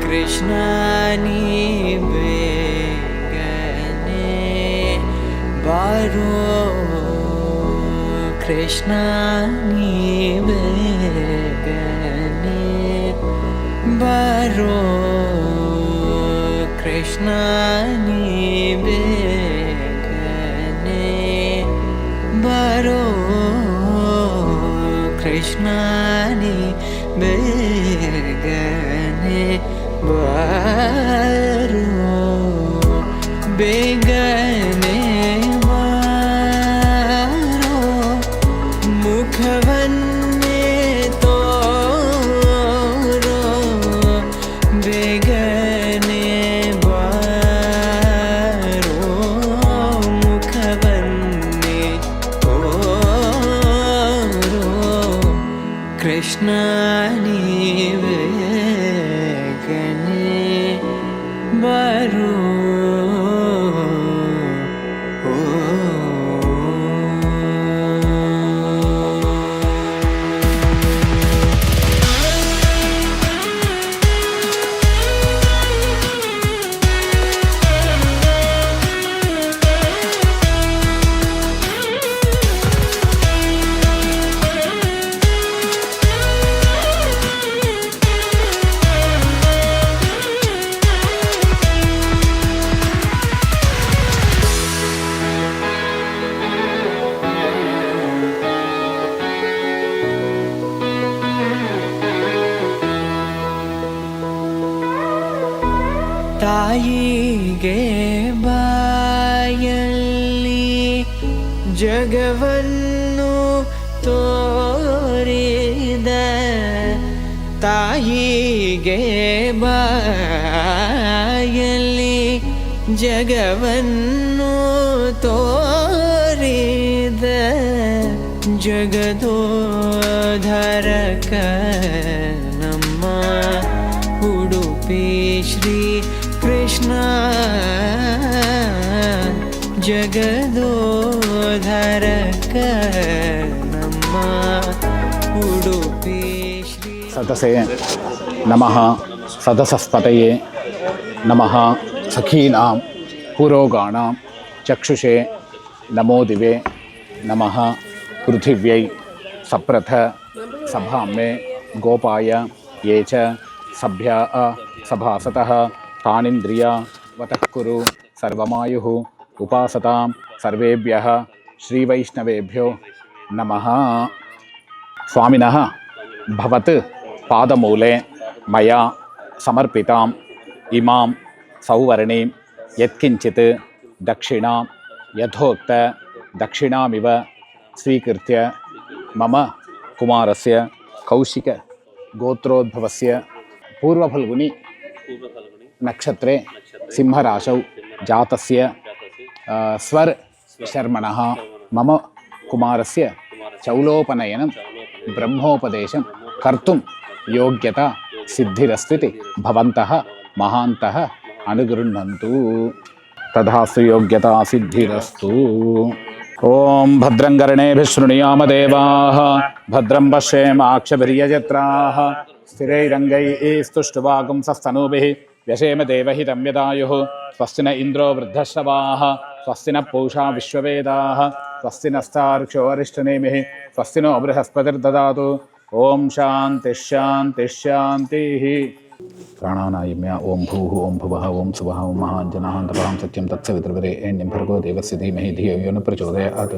कृष्णानी बेगने बारो कृष्णानी बेगने बारो कृष्णानी बेगने बारो कृष्णानी बेगने बारो बेगने बारो मुखवन्ने तोरो बेगने बारो मुखवन्ने तोरो कृष्णानी बारो ತಾಯಿಗೆ ಬಾಯಲ್ಲಿ ಜಗವನ್ನು ತೋರಿದ ತಾಯಿಗೆ ಬಾಯಲ್ಲಿ ಜಗವನ್ನು ತೋರಿದ ಜಗದೋದ್ಧಾರಕ ನಮ್ಮ ಉಡುಪಿ ಶ್ರೀ कृष्ण जगदोद्धारक नम्म उडुपि श्री सतसे नमः सदसस्पतये नमः सखीनां पुरोगाणां चक्षुषे नमो दिवे नमः पृथिव्यै सप्रथ सभाम्मे गोपाय ये च सभ्या सभासतः तानिन्द्रिया वतः कुरु सर्वमायुः उपासतां सर्वेभ्यः श्रीवैष्णवेभ्यो नमः। स्वामिनः भवत् पादमूले मया समर्पिताम् इमां सौवर्णीं यत्किञ्चित् दक्षिणां यथोक्त दक्षिणामिव स्वीकृत्य मम कुमारस्य कौशिक गोत्रोद्भवस्य पूर्वफल्गुनि नक्षत्रे सिंहराशौ जातस्य स्वर शर्मणः मम कुमारस्य चौलोपनयनं ब्रह्मोपदेशं कर्तुं योग्यता सिद्धिरस्त्विति भवन्तः महान्तः अनुगृह्णन्तु। तथास्तु योग्यता सिद्धिरस्तु। ओम भद्रं कर्णेभिः शृणुयाम देवाः भद्रं पश्येमाक्षभिर्यजत्राः स्थिरैरङ्गैस्तुष्टुवागुंसस्तनूभिः व्यशेम देवहितं यदायुः स्वस्ति न इन्द्रो वृद्धश्रवाः स्वस्ति न पूषा विश्ववेदाः स्वस्ति नस्तार्क्ष्यो अरिष्टनेमिः स्वस्ति नो बृहस्पतिर्ददातु। ओम शांति शांति शांतिः। प्राणानायम्य ओम भूः ओम भुवः ओम सुवः ओम महाञ्जनान्तपरं सत्यं तत्सवितुर्वरेण्यं भर्गो देवस्य धीमहि धियो यो न प्रचोदयात्।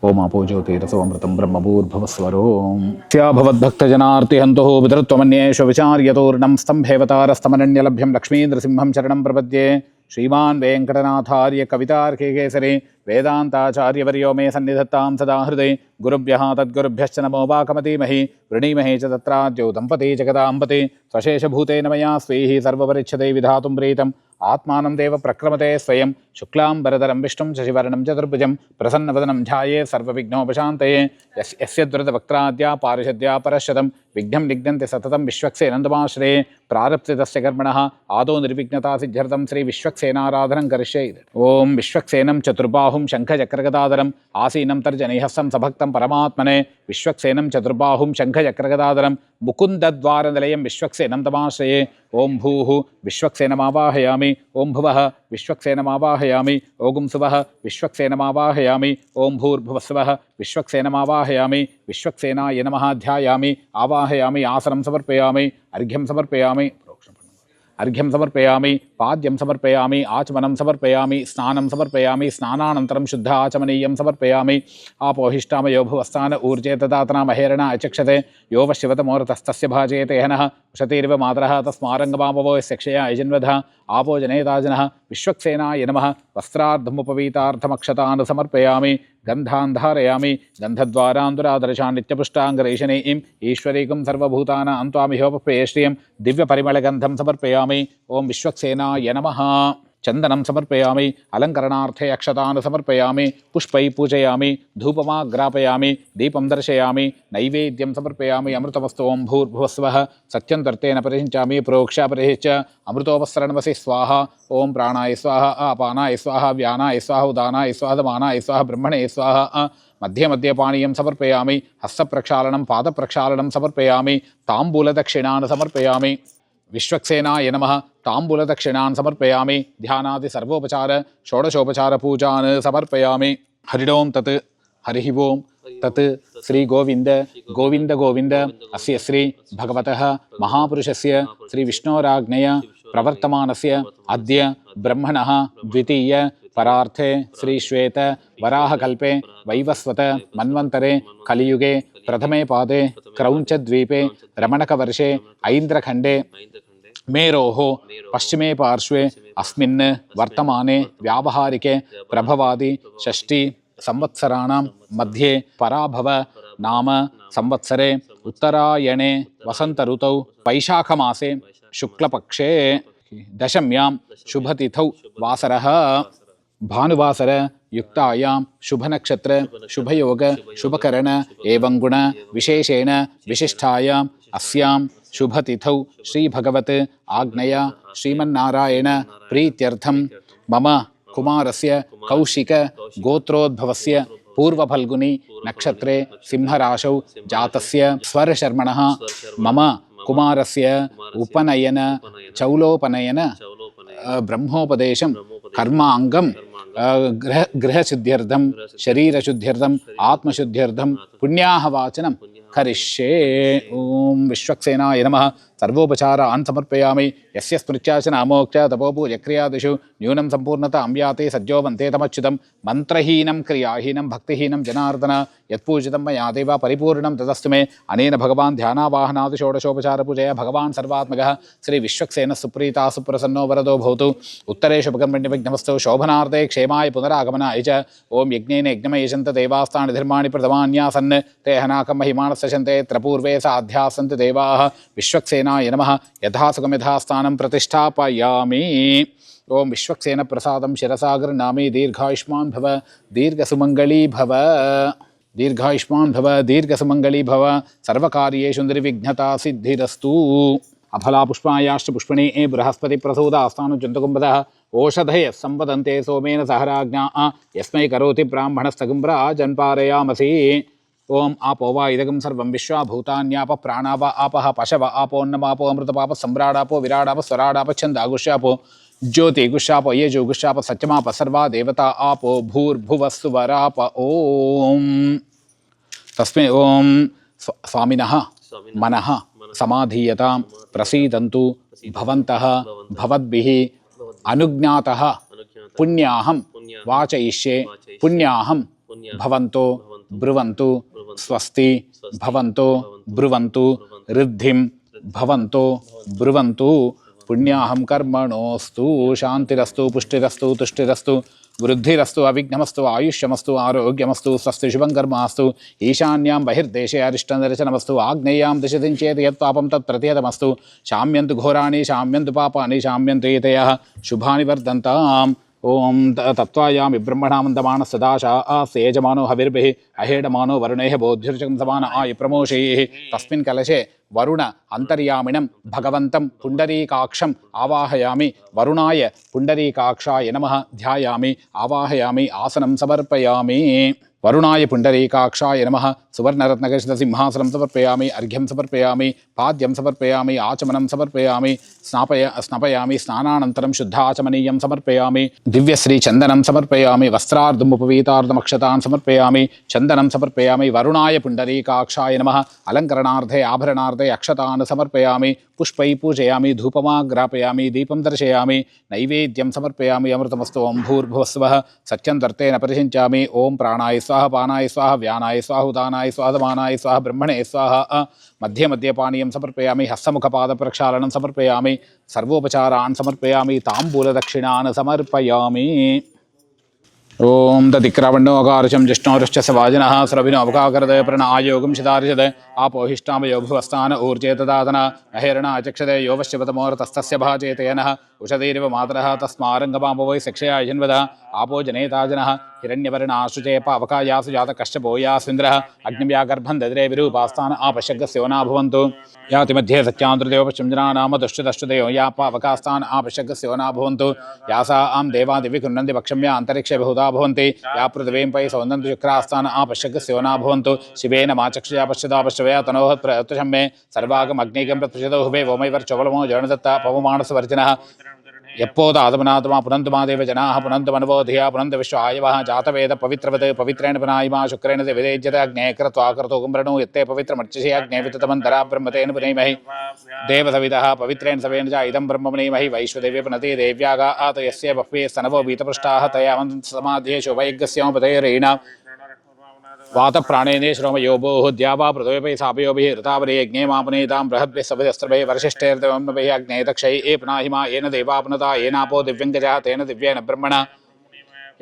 ओम आपो ज्योतिरसोऽमृतं ब्रह्मभूर्भुवस्वरों स्याभवद्भक्तजनार्तिहन्तुः पितृत्वमन्येषु विचार्यतोर्णं स्तम्भेवतारस्तमनन्यलभ्यं लक्ष्मीन्द्रसिंहं शरणं प्रपद्ये। श्रीमान् वेङ्कटनाथार्य कवितार्किकेसरी वेदान्ताचार्यवर्यो मे सन्निधत्तां सदा हृदये गुरुभ्यः तद्गुरुभ्यश्च नमो वाकमतीमहि वृणीमहे च तत्राद्यौ दम्पती जगदाम्पते स्वशेषभूतेन मया स्वीः सर्वपरिच्छदे विधातुं प्रीतम् आत्मानं देव प्रक्रमते स्वयं शुक्लाम्बरधरं विष्णुं शशिवर्णं चतुर्भुजं प्रसन्नवदनं ध्याये सर्वविघ्नोपशान्तये यस्य द्रुतवक्त्राद्या पारिषद्या परशतं विघ्नं निघ्नन्ति सततं विश्वक्सेनन्दमाश्रये प्रारप्सितस्य कर्मणः आदौ निर्विघ्नता सिद्ध्यर्थं श्री विश्वक्सेनाराधनं करिष्ये। ओं विश्वक्सेनं चतुर्बाहुं शङ्खचक्रगदाधरम् आसीनं तर्जनैहस्तं सभक्तं परमात्मने विश्वक्सेनं चतुर्बाहुं शङ्खचक्रगदाधरं मुकुन्दद्वारनिलयं विश्वक्सेनं तमाश्रये। ओं भूः विश्वक्सेनमावाहयामि ओं भुवः विश्वक्सेनमावाहयामि ओं सुवः विश्वक्सेनमावाहयामि ओं भूर्भुवस्वः विश्वक्सेनमावाहयामि विश्वक्सेनाय नमः ध्यायामि आवाहयामि आसनं समर्पयामि अर्घ्यं समर्पयामि अर्घ्यं समर्पयामि पाद्यं समर्पयामि आचमनं समर्पयामि स्नानं समर्पयामि स्नानानन्तरं शुद्ध आचमनीयं समर्पयामि आपोहिष्टामयो भुवस्थान ऊर्जे तदातना महेरण अचक्षते यो वशिवतमोरतस्तस्य भाजयते हनः उशतीरिव मातरः तस्मारङ्गमापवो यस्य क्षया यजन्वधः आपो जनेताजनः विश्वक्सेनाय नमः वस्त्रार्धमुपवीतार्थमक्षतान् समर्पयामि गन्धान् धारयामि गन्धद्वारान्दुरादर्शान् नित्यपुष्टाङ्गरेशनीं ईश्वरीकं सर्वभूतानां त्वामिहोपप्रिये श्रियं दिव्यपरिमलगन्धं समर्पयामि ओं विश्वक्सेनाय नमः। चंदनं समर्पयामि अलंकरणार्थे अक्षतान् समर्पयामि पुष्पैः पूजयामि धूपमाग्रापयामि दीपं दर्शयामि नैवेद्यं समर्पयामि अमृतमस्तु ओं भूर्भुवस्वः सत्यं तर्तेन परिहिञ्चामि प्रोक्ष्य परिहिच्च अमृतोपसरणमसि स्वाहा ओं प्राणाय स्वाहा अपानाय स्वाहा व्यानाय स्वाहा उदानाय स्वाहा दमानाय स्वाहा ब्रह्मणे स्वाहा मध्ये मध्ये पानीयं समर्पयामि हस्तप्रक्षालनं पादप्रक्षालनं समर्पयामि ताम्बूलदक्षिणान् समर्पयामि विश्वक्सेनाय नमः ताम्बूलदक्षिणान् समर्पयामि ध्यानादि सर्वोपचार षोडशोपचार पूजान् समर्पयामि। हरि ओं तत् हरिः ओं तत् श्री गोविंद गोविंद गोविंद अस्य श्री भगवतः महापुरुषस्य श्री विष्णोराज्ञया प्रवर्तमानस्य अद्य ब्रह्मणः द्वितीय परार्थे श्री श्वेत वराहकल्पे वैवस्वत मन्वन्तरे कलियुगे प्रथमे पादे क्रौञ्चद्वीपे रमणकवर्षे ऐन्द्रखण्डे मेरोः पश्चिमे पार्श्वे अस्मिन् वर्तमाने व्यावहारिके प्रभवादि षष्ठी संवत्सराणां मध्ये पराभव नाम संवत्सरे उत्तरायणे वसंत ऋतौ वैशाखमासे शुक्लपक्षे दशम्यां शुभतिथौ वासरः भानुवासर युक्तायां शुभनक्षत्र शुभयोग शुभकरण एवं गुण विशेषेण विशिष्टायाम् अस्यां शुभतिथौ श्रीभगवत् आज्ञया श्रीमन्नारायण प्रीत्यर्थं मम कुमारस्य कौशिक गोत्रोद्भवस्य पूर्वफल्गुनी नक्षत्रे सिंहराशौ जातस्य स्वरशर्मणः मम कुमारस्य उपनयन चौलोपनयन ब्रह्मोपदेशं कर्मांगं गृहशुद्ध्यर्थं शरीरशुद्ध्यर्थं आत्मशुद्ध्यर्थं पुण्याहवाचनं करिष्ये। ओं विश्वक्सेनाय नमः सर्वोपचारान् समर्पयामि यस्य स्मृत्या च नामोक्ष तपोपूजक्रियादिषु न्यूनं सम्पूर्णता अम्याते सद्यो वन्ते तमच्युतं मन्त्रहीनं क्रियाहीनं भक्तिहीनं जनार्दन यत्पूजितं मया देव परिपूर्णं तदस्तु मे। अनेन भगवान् ध्यानावाहनादि षोडशोपचारपूजया भगवान् सर्वात्मकः श्री विश्वक्सेनः सुप्रीता सुप्रसन्नो वरदो भवतु उत्तरे शुभकर्मण्यविघ्नमस्तु शोभनार्थे क्षेमाय पुनरागमनाय च। ओं यज्ञेन यज्ञमयशन्त देवास्तानि धर्माणि प्रथमान्यासन् ते हनाकं महिमानस्य शन्ते त्रपूर्वे साध्यासन्ति देवाः विश्वक्सेनाय नमः यथासुखं यथास्थानं प्रतिष्ठापयामि। ओं विश्वक्सेन प्रसादं शिरसा गृह्णामि दीर्घायुष्मान् भव दीर्घसुमङ्गली भव दीर्घायुष्मान् भव दीर्घसुमङ्गली भव सर्वकार्येषु निर्विघ्नता सिद्धिरस्तु। अफला पुष्पायाश्च पुष्पिणी बृहस्पति प्रसूदास्तानुजन्तुकुम्भदः ओषधयः सम्पदन्ते सोमेन सहराज्ञा यस्मै करोति ब्राह्मणस्तगुम्भ्रा जन्पारयामसि। ओं आपो वा इदगं सर्वं विश्वा भूतान्याप प्राणाप आपः पशव आपोन्नमापो अमृतपाप सम्राडापो विराडाप स्वराडाप छन्दागुष्यापो ज्योतिगुष्यापो येजुगुष्याप सत्यमाप सर्वा देवता आपो भूर्भुवस्सुवराप। ओं तस्मै ओं स्वामिनः मनः समाधीयतां प्रसीदन्तु भवन्तः भवद्भिः अनुज्ञातः पुण्याहं वाचयिष्ये पुण्याहं भवन्तो ब्रुवन्तु स्वस्ति भवन्तो ब्रुवन्तु ऋद्धिं भवन्तो ब्रुवन्तु पुण्याहं कर्मणोऽस्तु शान्तिरस्तु पुष्टिरस्तु तुष्टिरस्तु वृद्धिरस्तु अविघ्नमस्तु आयुष्यमस्तु आरोग्यमस्तु स्वस्ति शुभं कर्मास्तु ईशान्यां बहिर्देशे अरिष्टदर्शनमस्तु आग्नेयां दिशि चेत् यत्पापं तत्प्रतिहतमस्तु शाम्यन्तु घोराणि शाम्यन्तु पापानि शाम्यन्तु एतयः शुभानि वर्धन्ताम् ओम तत्त्वायामि ब्रह्मणामन्दमानः सदाशा सेयजमानो हविर्भिः अहेडमानो वरुणैः बोधिर्चकं समान आयु प्रमोषैः तस्मिन् कलशे वरुण अंतर्यामिणं भगवन्तं पुण्डरीकाक्षम् आवाहयामि वरुणाय पुण्डरीकाक्षाय नमः ध्यायामि आवाहयामि आसनं समर्पयामि वरुणाय पुण्डरीकाक्षाय नमः सुवर्णरत्नखचितसिंहासनं समर्पयामि अर्घ्यं समर्पयामि पाद्यं समर्पयामि आचमनं समर्पयामि स्नापयामि स्नानानन्तरं शुद्धाचमनीयं समर्पयामि दिव्यश्रीचन्दनं समर्पयामि वस्त्रार्धमुपवीतार्धमक्षतान् समर्पयामि चन्दनं समर्पयामि वरुणाय पुण्डरीकाक्षाय नमः अलङ्करणार्थे आभरणार्थे अक्षतान् समर्पयामि पुष्पै पूजयामि धूपमाग्रापयामि दीपं दर्शयामि नैवेद्यं समर्पयामि अमृतमस्तु ओं भूर्भुवस्वः सत्यं दर्तेन परिषिञ्चामि ओं प्राणाय स्वाहा पानाय स्वाहा व्यानाय स्वाहा उदानाय स्वाहा समानाय स्वाहा ब्रह्मणे स्वाहा मध्ये मध्ये पानीयं समर्पयामि हस्तमुखपादप्रक्षालनं समर्पयामि सर्वोपचारान् समर्पयामि ताम्बूलदक्षिणान् समर्पयामि ओम दधिक्रावण्णोऽकारशं जिष्णोरुश्च सवाजिनः स्रविनोऽवकाकरदे प्रणायोगं शितार्जदे आपोहिष्टामयो भुवस्तान ऊर्जे तदातन अहेरणाचक्षदे यो वश्यवतमोरतस्तस्य भाजेतेनः उषधीरिव मातरः तस्मारङ्गमापवै शिक्षया यन्वदः आपो जनेताजनः हिरण्यवर्णाशुचे पावकायासु जातकश्चपो यास्विन्द्रः अग्निव्यागर्भं दद्रे विरूपास्तान आपश्यगस्योना भवन्तु याति मध्ये सत्यान्तृदेव पश्चिमजनानाम दुष्टदष्टुदेव या पावकास्तान आपश्यगस्योना भवन्तु यासा आं देवा दिवि कुन्नन्ति पक्षम्या अन्तरिक्षे बहुधा भवन्ति या पृथिवीं पै सौन्दन्ति शुक्रास्तान आपश्यगस्योना भवन्तु शिवेन माचक्षया पश्यदा पश्यवया तनोः प्रत्यशं मे सर्वागमग्निकं प्रत्यशतो हुवे वोमैवर्चवलमो जरणदत्ता पवमानसवर्जिनः यप्पोद आदमनात्मा पुनन्तु मादेव जनाः पुनन्तु मनवोधिया पुनन्तु विश्वायवः जातवेद पवित्रवत् पवित्रेण पुनायिमा शुक्रेण विवेज्यत अग्ने कृत्वा कर्तुं प्रणो यत्ते पवित्रमर्चिषे अग्ने विततमन्तरा ब्रह्मतेन पुनैमहि देवसविदः पवित्रेण सवेन च इदं ब्रह्म पुनैमहि वैश्वदेवे पुनते देव्यागा आत यस्य बह्वे स्तनवो वीतपृष्टाः तया समाध्येषु वैग्यस्योपतैरेण वात प्राणेने श्रोमयोभोः द्यावा पृथ्वीपै सापयोभिः ऋतावरे यज्ञे मापुनेतां बृहद्भिः सविदस्त्रभिः वरिशिष्ठैर्देवम्नभिः अग्ने दक्षै ए पुनाहिमा येन देवा पुनता येनापो दिव्यङ्गजः तेन दिव्येन ब्रह्मणा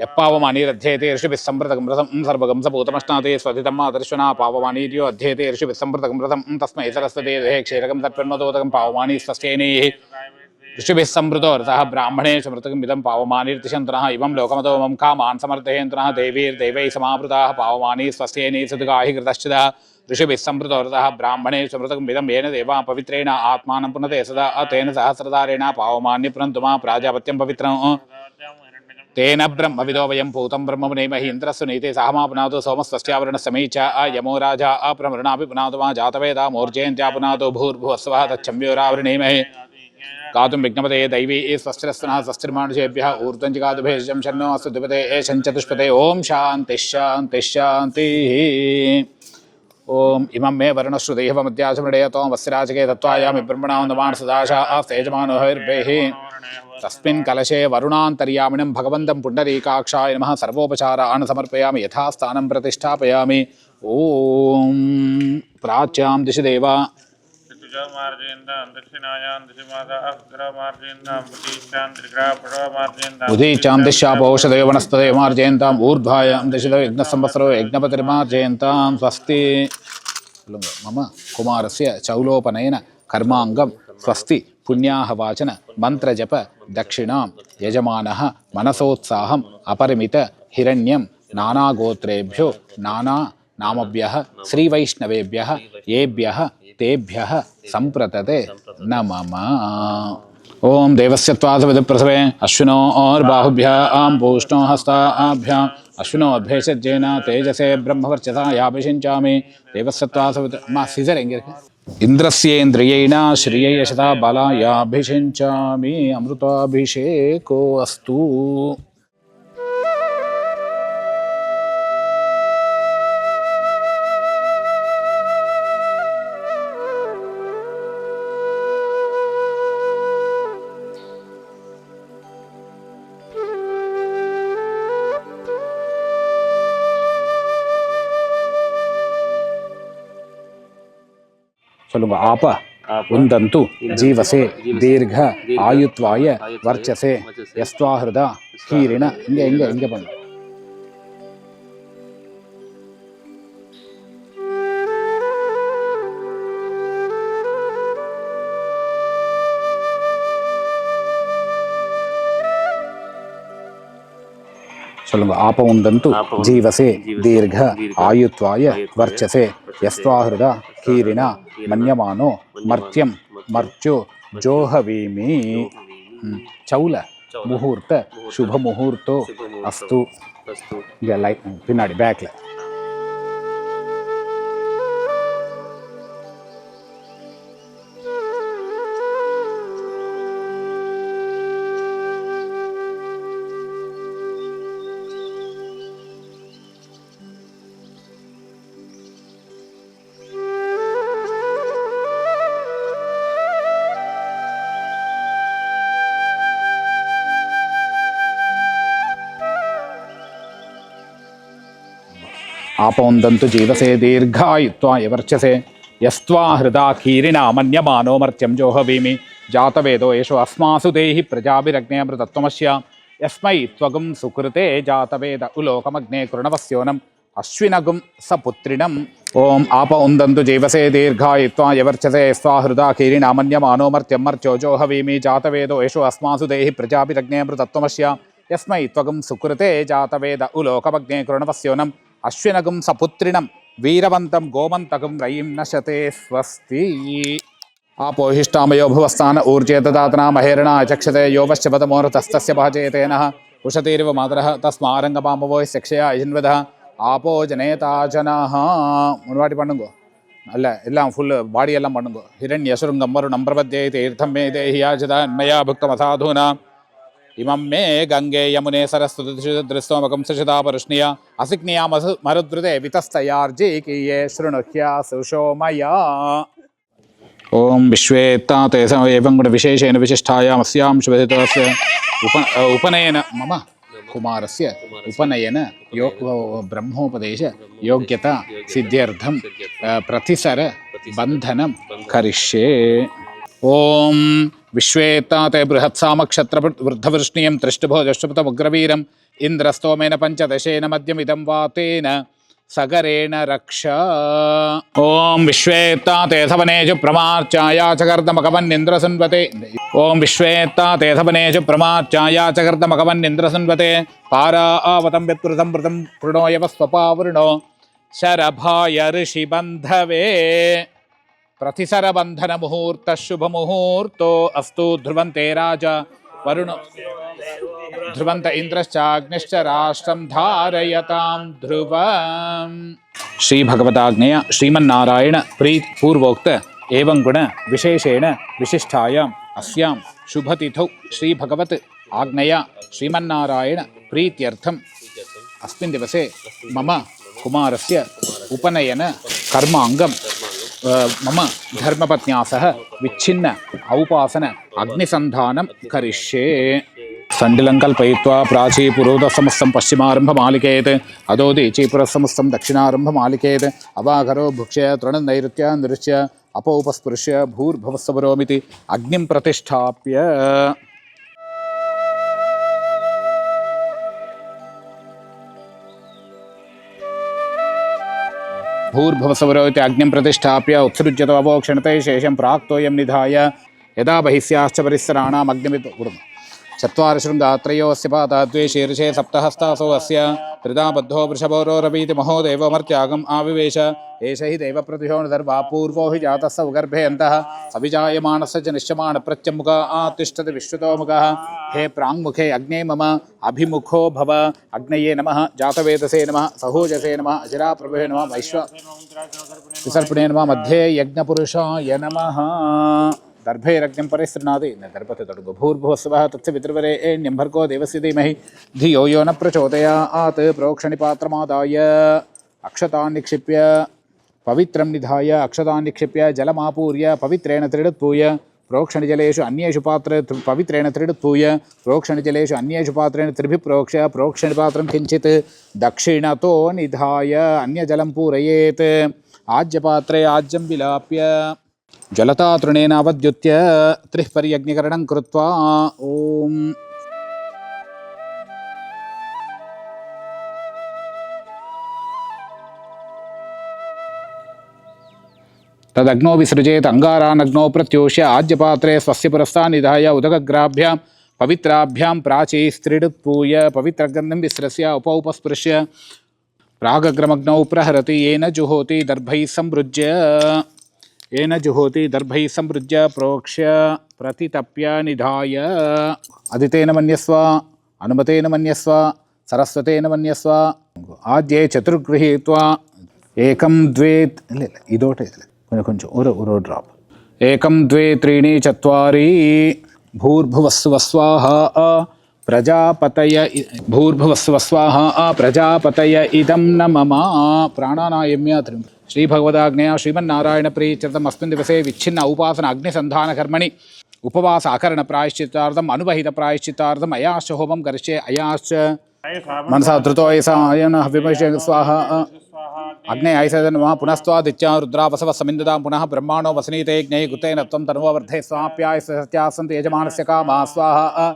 यप्पावमानीरध्येते ऋषिभिः सम्प्रतकं रथं सर्वगं सपूतमश्नाते स्वधितं मातर्श्वना पावमानीर्यो अध्येते ऋषिभिः सम्प्रतकं रथं तस्मै सरस्वते देहे क्षीरकं तत्पन्मतोदकं पावमानी स्वस्तेनेः ऋषिभिः संवृतो रथः ब्राह्मणेषु मृतकमिदं पावमानीर्तिशन्तनः इमं लोकमतो मम कामान् समर्थयन्तनः देवीर्देवैः समावृताः पावमानी स्वस्तेने सुदुगाहि कृतश्चिदः ऋषिभिः संवृतो रथः ब्राह्मणेषु मृतकमिदं येन देवा पवित्रेण आत्मानं पुनते सदा तेन सहस्रधारेण पावमान्य पुनन्तु मा प्राजापत्यं पवित्रं तेन ब्रह्मविदो वयं पूतं ब्रह्म पुनेमहि इन्द्रस्य नीते सहमा पुनातो सोमस्वस्यावरणसमीच यमो राजा अप्रमृणापि पुनातो मा जातवेदा मूर्जयन्त्या पुनातो भूर्भुवस्वः तच्छम्योरावृणीमहि गातुं विघ्नपते दैवी स्वस्तिरस्तनः स्वस्तिर्मानुषेभ्यः ऊर्ध्वं च गातुभेषजं शन्नो अस्तु द्विपदे एषं चतुष्पदे ओम शान्तिः शान्तिः शान्तिः ओम इमं मे वर्णश्रुतिः मध्याचमृडयतो वस्तिराजके तत्त्वायामि ब्रह्मणां नमान् सदाशा आस्तेजमानो हविर्भेः तस्मिन् कलशे वरुणान्तर्यामिणं भगवन्तं पुण्डरीकाक्षाय नमः सर्वोपचारान् समर्पयामि यथास्थानं प्रतिष्ठापयामि ओम प्राच्यां दिशि देवा उदीचां दिशापौषधयो वनस्पतयो मार्जयन्तां ऊर्ध्वायां दिशो यज्ञसंवत्सरो यज्ञपतिर्मार्जयन्तां स्वस्ति मम कुमारस्य चौलोपनयन कर्माङ्गं स्वस्ति पुण्याहवाचन मन्त्रजप दक्षिणां यजमानः मनसोत्साहम् अपरिमित हिरण्यं नानागोत्रेभ्यो नाना नामभ्यः श्रीवैष्णवेभ्यः येभ्यः तेभ्यः संप्रतते नमः ओम देवस्य त्वासविदप्रसवे अश्विनोर्बाहुभ्यां पूष्णो हस्ताभ्याम् अश्विनोर्भेषजेन तेजसे ब्रह्मवर्चसा याभिषिञ्चामि देवस्य त्वासविद मा सीजरेंगे इंद्रस्येन्द्रियेण श्रियै यशता बलायाभिषिञ्चामि अमृताभिषेको अस्तु சொல்லுங்க ஆப்பா उन्दन्तु जीवसे दीर्घ आयुत्वाय वर्चसे यस्त्वा हृदा कीरिण इंगे पण्णु சொல்லுங்க. ஆப உந்தந்து ஜீவசே தீர்घ ஆயுத்வாய வர்ச்சசே யஸ்வாஹிருதா கீரிணா மன்யமானோ மர்த்தியம் மர்த்யோ ஜோஹவீமி. சௌல முகூர்த்த சுப முகூர்த்தோ அஸ்து. இங்கே லைட் பின்னாடி பேக்கில். आपोन्दन्तु जीवसे दीर्घायुत्वाय वर्चसे यस्त्वा हृदा कीरिणा मन्यमानो मर्त्यं जोहवीमि. जातवेदो एषो अस्मासु देहि प्रजाभिरग्नेऽमृतत्वमस्य यस्मै त्वगुं सुकृते जातवेद उलोकमग्ने कृणवस्योनम् अश्विनगुं सपुत्रिणम्. ओम आप उन्दन्तु जीवसे दीर्घायुत्वाय वर्चसे यस्त्वा हृदा कीरिणा मन्यमानो मर्त्यं मर्त्यो जोहवीमि. जातवेदो एषो अस्मासु देहि प्रजाभिरग्नेऽमृतत्वमस्य यस्मै त्वगुं सुकृते जातवेद उलोकमग्ने कृणवस्योनम् अश्विनगुं सपुत्रिणं वीरवन्तं गोमन्तकं रयिं नशते स्वस्ति. आपोहिष्टामयो भुवस्थान ऊर्जे ददातना महेरणा चक्षते यो वश्यपदमोरतस्तस्य भाजयतेनः उषतीरिव मातरः तस्मारङ्गपाम्बवो शिक्षया यजन्वदः आपो जनेताजनः. मुन्वाटी पण्णुगो अल्ल एल्लाम फुल बॉडी एल्लाम पण्णुगो. हिरण्यशृङ्गं वरुणं प्रपद्ये तीर्थं मे देहि याचता मया भुक्तमसाधूना इमं मे गंगे यमुने सरस्वती दृष्टोमकं सचितापरुष्णिया असिग्निया मरुद्रुते वितस्तयार्जिकीये शृणुह्या सुषोमया. ओम विश्वेत्ताते एवं गुणविशेषेण विशिष्टायामस्यां शुभदितस्य उपनयन मम कुमारस्य उपनयन ब्रह्मोपदेश योग्यता सिद्ध्यर्थं प्रतिसर बन्धनं करिष्ये. ओम विश्वेत्ताते बृहत्सामक्षत्र वृद्धवृष्णीयं त्रिष्टुभोजष्टुपतमुग्रवीरम् इन्द्रस्तोमेन पंचदशेन मध्यमिदं वातेन सगरेण रक्ष. ओम विश्वेत्ताते सवनेषु प्रमार्चाया चकर्दमकवन्निन्द्रसुन्वते. ओम विश्वेत्ताते सवनेषु प्रमार्चाया चकर्दमकवन्निन्द्रसुन्वते पारा आवतं व्यत्पृतं मृतं कृणोयवस्वपावृणो शरभाय ऋषिबन्धवे. प्रतिसरबन्धन मुहूर्त शुभ मुहूर्तो अस्तु. ध्रुवन्ते राजा वरुण ध्रुवन्त इंद्रश्चाग्निश्च राष्ट्रं धारयतां ध्रुवम्. श्री भगवताग्नेय श्रीमन्नारायण प्रीत पूर्वोक्त एवं गुण विशेषेण विशिष्टायाम् अस्यां शुभतिथौ श्री भगवत आज्ञया श्रीमन्नारायण प्रीत्यर्थम् अस्मिन् दिवसे मम कुमारस्य उपनयन कर्माङ्गं मम धर्मपत्न्या सह विच्छिन्न औपासन अग्निसन्धानं करिष्ये. सण्डिलं कल्पयित्वा प्राचीपुरोधसमस्तं पश्चिमारम्भमालिकेत् अधोदीचीपुरसमस्तं दक्षिणारम्भमालिकेत् अवाकरो भुक्ष्य तृणनैऋत्य नृत्य अपौपस्पृश्य भूर्भुवस्सवरोमिति अग्निं प्रतिष्ठाप्य. भूर्भुवस्सवरोमिति अग्निं प्रतिष्ठाप्य उत्सृज्यतो अवोक्षणते शेषं प्राक्तोयं निधाय यदा बहिस्याश्च परिसराणाम् अग्निमित् कुर्मः. चत्वारशृङ्गात्रयोऽस्य पाता द्वे शीर्षे सप्तहस्तासो अस्य त्रिधा बद्धो वृषभोरोरवीति महोदेवमर्त्यागम् आविवेश. एष हि देवप्रतिशोणधर्वा पूर्वो हि जातः स उगर्भे अन्तः अभिजायमानस्य च निश्चमानप्रत्यमुख आतिष्ठति विश्रुतोमुखः. हे प्राङ्मुखे अग्ने मम अभिमुखो भव. अग्नये नमः जातवेदसे नमः सहोजसे नमः अजिराप्रभवे नमः वैश्वविसर्पणे नमः मध्ये यज्ञपुरुषाय नमः. दर्भैरग्निं परिसृणाति न दर्भते तडुगो भूर्भुवस्वः तस्य पितृवरेण्यं भर्गो देवस्य धीमहि धियो यो न प्रचोदयात्. प्रोक्षणिपात्रमादाय अक्षतान् निक्षिप्य पवित्रं निधाय अक्षतान् निक्षिप्य जलमापूर्य पवित्रेण त्रिडत्पूय प्रोक्षणजलेषु अन्येषु पात्रे पवित्रेण त्रिडत्पूय प्रोक्षणजलेषु अन्येषु पात्रेण त्रिभिः प्रोक्ष्य प्रोक्षणपात्रं किञ्चित् दक्षिणतो निधाय अन्यजलं पूरयेत्. आज्यपात्रे आज्यं विलाप्य ज्वलता तृणेन अवद्युत्य त्रिः पर्यग्निकरणं कृत्वा ॐ तदग्नौ विसृजेत अंगारानग्नौ प्रत्योष्य आज्यपात्रे स्वस्य पुरस्तात् निधाय उदकग्राभ्यां पवित्राभ्यां प्राचीस्त्रिडुत्पूय पवित्रगन्धं विस्रस्य उपस्पृश्य प्रागग्रमग्नौ प्रहरति येन जुहोति दर्भैः सम्भृज्य प्रोक्ष्य प्रतितप्य निधाय अदितेन मन्यस्व अनुमतेन मन्यस्व सरस्वतेन मन्यस्व आद्ये चतुर्गृहीत्वा एकं द्वे इदोटे కొంచెం ఓరో డ్రాప్ ఏకం ద్వే త్రీణి చత్వారి భూర్భువస్సువస్వాహ ప్రజాపతయ ఇదం న మమ ప్రాణానాయమ్య శ్రీభగవదాజ్ఞయా శ్రీమన్నారాయణ ప్రీత్యర్థం అస్మిన్ దివసే విచ్ఛిన్న ఉపాసన అగ్నిసంధాన కర్మణి ఉపవాస ఆకరణ ప్రాయశ్చిత్తార్థం అనువహిత ప్రాయశ్చిత్తార్థం అయాశ్చ హోమం కరిష్యే అయాశ్చ మనసా ధృతో అయన విమర్శ స్వాహ अग्ने ऐसदन वहाँ पुनस्त्वादित्या रुद्रावसव समिन्ददां पुनः ब्रह्माणो वसनीते ज्ञे गुतेन त्वं तन्वो वर्धे स्वाप्याय सत्यासन्त यजमानस्य कामा स्वाहा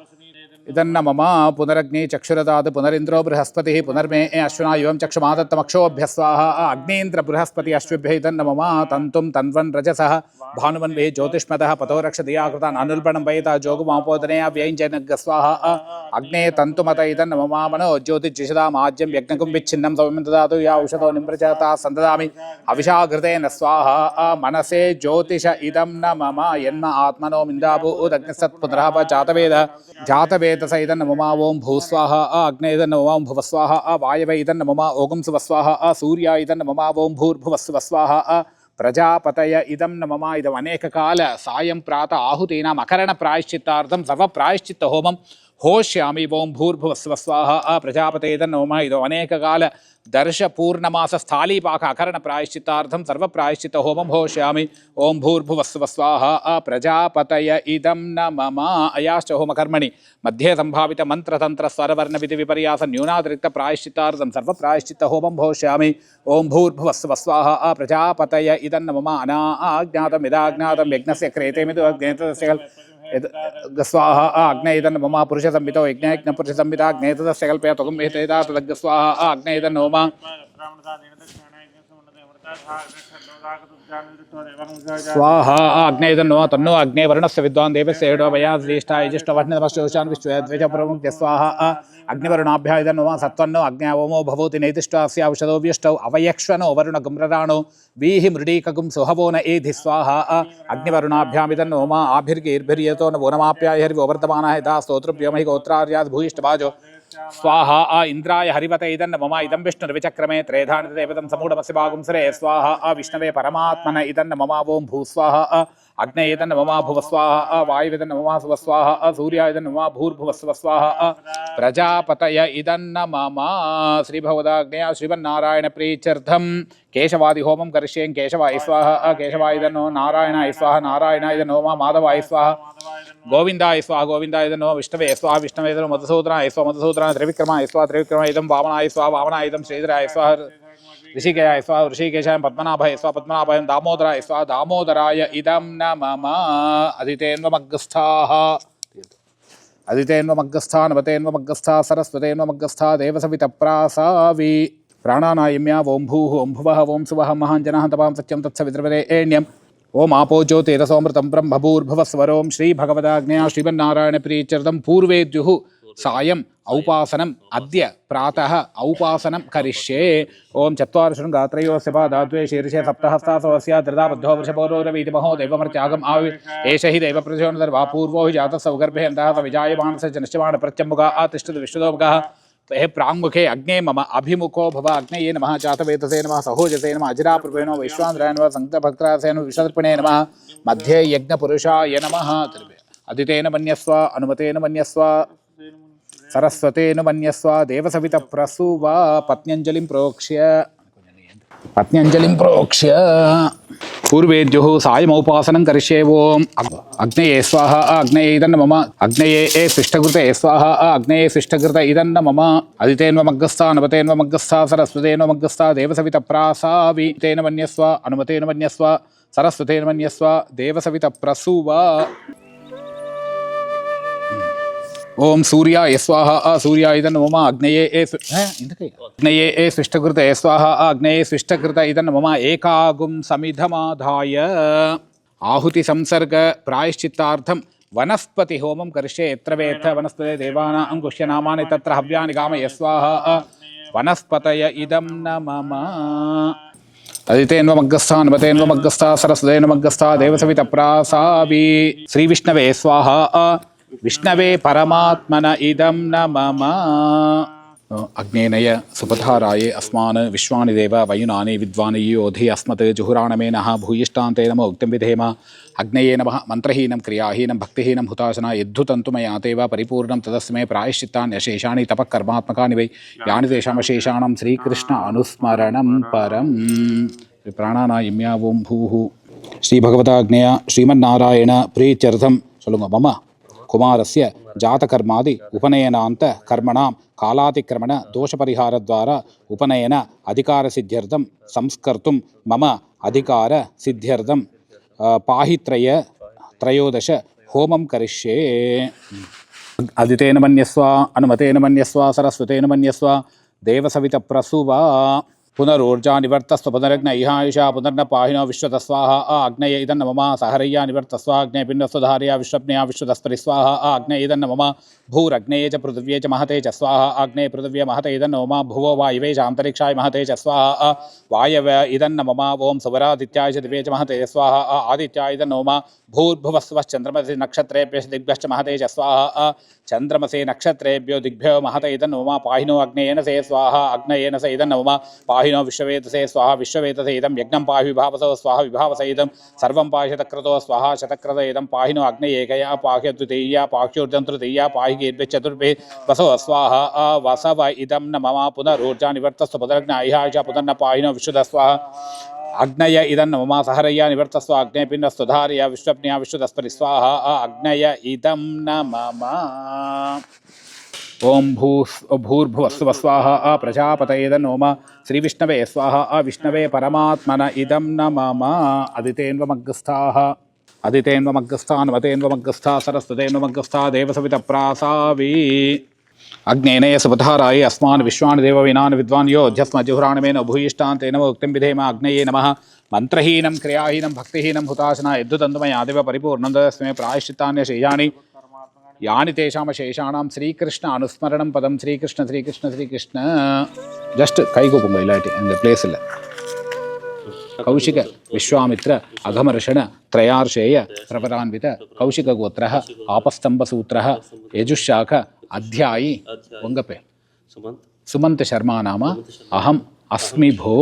इदन्न मम पुनरग्नि चक्षुरदात् पुनरिन्द्रो बृहस्पतिः पुनर्मे अश्विना युवं चक्षुमादत्तमक्षोभ्यः स्वाहा अग्नेन्द्र बृहस्पति अश्विभ्यः इदन्न मम तन्तुं तन्वन् रजसः भानुवन्वे ज्योतिष्मतः पतो रक्षधिया कृतान् अनुल्बणं वयता जोगुमापोदनया व्यञ्जनग् स्वाहा अग्ने तन्तुमत इदन्न मम मनो ज्योतिज्जिषदामाज्यं यज्ञकुं विच्छिन्नं सौम्यं ददातु या औषधो निम्प्रचता सन्ददामि हविषाघृतेन स्वाहा मनसे ज्योतिष इदं न मम यन्म आत्मनो मिन्दाभूदग्निसत्पुत्रः जातवेदस इदन्न मम ओं भूस्वाहा अग्ने इदन्न मम ओं भुवस्वाहा वायव इदन्न मम ओगं सुवस्वाहा सूर्य इदन्न मम ओं भूर्भुवस्वाहा प्रजापतय इदं न मम इदम् अनेक काल सायं प्रातः आहुतीनां अकरण प्रायश्चित्तार्थं सर्व प्रायश्चित्त होमं होष्यामि ओं भूर्भुवस्वाहा प्रजापतये इदं न मम इदम् अनेक काल दर्श पूर्णमास स्थालीपाक अकरण प्रायश्चित्तार्थं सर्व प्रायश्चित्त होमं होष्यामि ओं भूर्भुवस्वाहा प्रजापतय इदं न मम अयाश्च होम कर्मणि मध्ये संभावित मंत्र तंत्र स्वरवर्ण विधि विपर्यास न्यूनातिरिक्त प्रायश्चित्तार्थं सर्व प्रायश्चित्त होमं होष्यामि ओं भूर्भुवस्वाहा प्रजापतय इदं न मम अनाज्ञातं यदाज्ञातं यज्ञस्य क्रेतेमिति अज्ञेतस्य स्वाहा अग्ने इदं मम पुरुष संहितो यज्ञ पुरुष संहिता ज्ञेतस्य कल्पया त्वं वेदेता तदग् स्वाहा अग्ने इदं मम स्वाहा अग्ने इदं नमः तन्नो अग्ने वर्णस्य विद्वान् देवस्य हेडो वया ज्येष्ठाय ज्येष्ठवर्णनमश्चोषान् विश्वद्वेज प्रमुख स्वाहा अग्निवरुणाभ्यां इदं नमः सत्वन्नो अग्न्यावमो भवति नैतिष्ठास्य औषधो व्यष्टौ अवयक्ष्वनो वरुण गुम्रराणो वीहि मृडीकगुं सुहवो न एधि स्वाहा अग्निवरुणाभ्याम् इदं नमः आभिर्गीर्भिर्यतो न वोनमाप्याय हरिवर्धमानः यथा स्तोत्रप्रियमहि गोत्रार्यात् भूयिष्ठभाजो स्वाहा इंद्राय हरिवते इदं मम इदं विष्णुर्विचक्रमे त्रेधानिदेवतं समूढमस्य भागुंसरे स्वाहा विष्णवे परमात्मन इदं मम ओं भूस्वाहा अग्ने इदं मम भुवस्वाहा वायुविदं मम सुवस्वाहा सूर्याय इदं मम भूर्भुवस्वाहा प्रजापतय इदं मम श्रीभगवदाज्ञया श्रीमन्नारायण प्रीत्यर्थं केशवादि होमं करिष्ये केशवाय स्वाहा केशवाय इदं नमो नारायणाय स्वाहा नारायणाय इदं नमो माधवाय स्वाहा गोविंदाय स्वाहा गोविंदाय इदं नमो विष्णवे स्वाहा विष्णवे इदं मधुसूदनाय स्वाहा मधुसूदनाय त्रिविक्रमाय स्वाहा त्रिविक्रमाय इदं वामनाय स्वाहा वामनाय इदं श्रीधराय स्वाहा ऋषिकेशाय स्वाहा ऋषिकेशाय पद्मनाभाय स्वाहा पद्मनाभाय दामोदराय स्वाहा दामोदराय इदं न मम अदितेन्वमग्गस्थाः अदितेन्वमग्गस्था नवतेन्वमग्गस्था सरस्वतेन्वमग्गस्था देवसवितप्रासावि प्राणानायम्या ओं भूः ओं भुवः ओं सुवः महाञ्जनः तपां सत्यं तत्सवितृवदे एण्यम् ओम आपो ज्योतिरसोमृतं ब्रह्मभूर्भुवस्वरों श्रीभगवदाज्ञया श्रीमन्नारायण प्रीत्यर्थं पूर्वेद्युः सायम् औपासनम् अद्य प्रातः औपासनं करिष्ये ओम चत्वारशृङ्गात्रयोस्य पादाद्वे शीर्षे सप्तहस्तासवस्य धृताबद्धो वृषभोरोरवीति महो दैवमर्त्यागम् एष हि दैवप्रतिशोनर्वा पूर्वो हि जातः सौगर्भे अन्तः स विजायमानस्य च निश्चमानप्रत्यम्मुखः आतिष्ठति विश्वतोमुखः हे प्राङ्मुखे अग्ने मम अभिमुखो भव अग्नये नमः जातवेदसे नमः सहोजसे नमः अजिराप्रभेणो वैश्वानराय नमः सङ्क्तभक्त्रासे नमः विश्वतर्पणे नमः मध्ये यज्ञपुरुषाय नमः अदितेन मन्यस्व अनुमतेन मन्यस्व सरस्वतेन मन्यस्व देवसवितप्रसूव पत्न्यञ्जलिं प्रोक्ष्य पूर्वेद्युः सायमौपासनं करिष्ये ओम अग्नये स्वाहा अग्नये इदं मम अग्नये शिष्टकृते स्वाहा अग्नये शिष्टकृत इदं मम अदितेन्वमग्गस्था नवतेन्वमग्गस्था सरस्वतेन्वमग्गस्था देवसवितप्रासावि तेन मन्यस्व अनुमतेन मन्यस्व सरस्वतेर्मन्यस्व देवसवितप्रसूवा ओम सूर्याय स्वाहा सूर्याय इदं मम अग्नये अग्नये स्विष्टकृत स्वाहा अग्नये स्विष्टकृत इदं मम एकागुं समिधमाधाय आहुति संसर्ग प्रायश्चित्तार्थं वनस्पति होमं करिष्ये यत्र वेत्थ वनस्पते देवानां अंकुश्यनामानि तत्र हव्यानि गामय स्वाहा वनस्पतय इदं न मम अदितेन्वमग्गस्था नमतेन्वमग्गस्था सरस्वतेन्वमग्गस्था देवसवितप्रासावि श्रीविष्णवे स्वाहा विष्णवे परमात्मन इदं न मम अग्नेनय सुपथाराये अस्मान् विश्वानि देव वयुनानि विद्वानि योधि अस्मत् जुहुराणमेनः भूयिष्ठान्ते नमो उक्तिं विधेम अग्नये नमः मन्त्रहीनं क्रियाहीनं भक्तिहीनं हुताशना यद्धुतन्तु मया तेव परिपूर्णं तदस्मै प्रायश्चित्तान्यशेषाणि तपः कर्मात्मकानि वै यानि तेषामशेषाणां श्रीकृष्ण अनुस्मरणं परम् प्राणानायम्या ओं भूः श्रीभगवताग्नेय श्रीमन्नारायण प्रीत्यर्थं मम कुमारस्य जातकर्मादि उपनयनान्त कर्मणां कालातिक्रमण दोषपरिहारद्वारा उपनयन अधिकारसिद्ध्यर्थं संस्कर्तुं मम अधिकारसिद्ध्यर्थं त्रयोदश होमं करिष्ये अदितेन मन्यस्व अनुमतेन मन्यस्व सरस्वतेन मन्यस्व देवसवितप्रसूवा पुनरोर्जा निवर्तस्व पुनरग्न इहायुषा पुनर्न पाहिनो विश्वतस्वाहा अग्नये इदं मम सहरय्या निवर्तस्व अग्ने पिण्डस्वधारया विश्वप्नया विश्वतस्परिस्वाहा अग्ने इदं मम भूरग्नये च पृथिव्ये च महते च स्वाहा अग्ने पृथिव्ये महते इदं मम भुवो वायवे च अन्तरिक्षाय महते च स्वाहा वायव इदं मम ओं सुवरादित्याय च दिवे च महते स्वाहा आदित्याय इदं मम भूर्भुवस्वश्चन्द्रमसि नक्षत्रेभ्यश्च दिग्भ्यश्च महते च स्वाहा चन्द्रमसे नक्षत्रेभ्यो दिग्भ्यो महते इदं मम पाहिनो अग्नेयेन से स्वाहा अग्नयेन से इदं मम पाहिनो विश्ववेतसे स्वाहा विश्ववेतसे इदं यज्ञं पाहि विभावसो स्वाहा विभावस इदं सर्वं पाहि शतक्रतो स्वाहा शतक्रत इदं पाहिनो अग्नयेकया पाह्य द्वितीया पाह्योर्जं तृतीया पाहि चतुर्भे वसो स्वाहा वसव इदं न मम पुनरोर्जा निवर्तस्व पुनरग्न इहाय च पुनर्न पाहिनो विश्वद स्वाहा अग्नय इदं मम सहरय्या निवर्तस्व अग्ने पिण्डस्वधारया विश्वप्नया विश्वदस्परि स्वाहा अग्नय इदं न मम ओं भूर्भुवस्सुव स्वाहा प्रजापतये नमः श्रीविष्णवे स्वाहा विष्णवे परमात्मन इदं न मम अदितेन्वमग्गस्था नमतेन्वमग्गस्था सरस्वतेन्वमग्गस्था देवसवितप्रासावि अग्नेनय सुपथाराये अस्मान् विश्वानि देवविनानि विद्वान् योध्यस्म जुहुराणमेन भूयिष्ठान्ते नमो उक्तिं विधेम अग्नये नमः मन्त्रहीनं क्रियाहीनं भक्तिहीनं हुताशना यद्धुतन्तुमया देव परिपूर्णं तस्मै प्रायश्चित्तान्यशेषाणि यानि तेषामशेषाणां श्रीकृष्ण अनुस्मरणं पदं श्रीकृष्ण श्रीकृष्ण श्रीकृष्ण जस्ट कैकूपुंग इलाटी अंग प्लेस इल्ल कौशिक विश्वामित्र अघमर्षण त्रयार्षेय प्रवरान्वित कौशिक गोत्रः आपस्तंभसूत्रः यजुशाख अध्यायी वंगपे सुमंत शर्मा नाम अहम अस्मि भो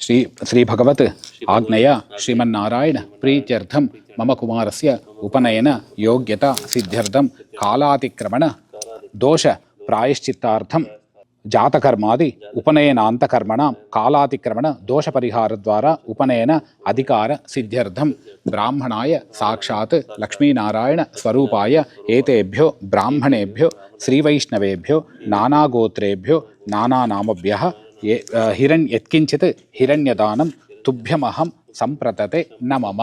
श्री भगवत आज्ञया श्रीमन्नारायण प्रीत्यर्थं मम कुमारस्य उपनयन योग्यता सिद्ध्यर्थं कालातिक्रमण दोष प्रायश्चित्तार्थं जातकर्मादि उपनयनान्तकर्मणां कालातिक्रमण दोषपरिहारद्वारा उपनयन अधिकार सिद्ध्यर्थं ब्राह्मणाय साक्षात् लक्ष्मीनारायण स्वरूपाय एतेभ्यो ब्राह्मणेभ्यो श्रीवैष्णवेभ्यो नानागोत्रेभ्यो नानानामभ्यः यत्किञ्चित् हिरण्यदानं तुभ्यमहं सम्प्रतते न मम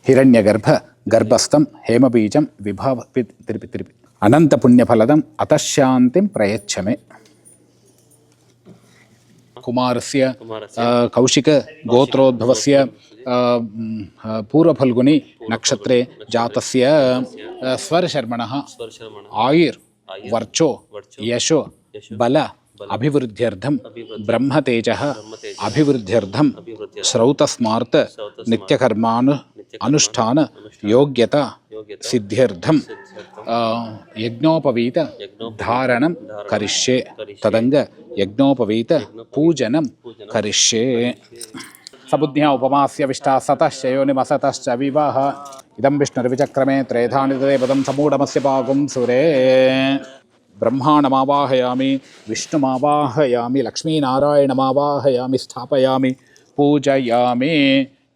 हिरण्यगर्भ गर्भस्थं हेमबीजं विभाव तिरुपि अनन्तपुण्यफलदम् अतः शान्तिं प्रयच्छ मे कुमारस्य कौशिक गोत्रोद्भवस्य पूर्वफल्गुनी नक्षत्रे जातस्य स्वरशर्मणः आयुर् वर्चो यशो बल अभिवृद्ध्यर्थं ब्रह्मतेजः अभिवृद्ध्यर्थं श्रौतस्मार्त नित्यकर्मानु अनुष्ठान योग्यता सिद्ध्यर्थं यज्ञोपवीत धारणं करिष्ये तदंग यज्ञोपवीत पूजनं करिष्ये सबुद्ध्या उपमास्य विष्टा सतश्चयोनिमसतश्च विवाह इदं विष्णुर्विचक्रमे त्रेधानि तदेपदं समूढमस्य पागुं सुरे ब्रह्माणमावाहयामि विष्णुमावाहयामि लक्ष्मीनारायणमावाहयामि स्थापयामि पूजयामि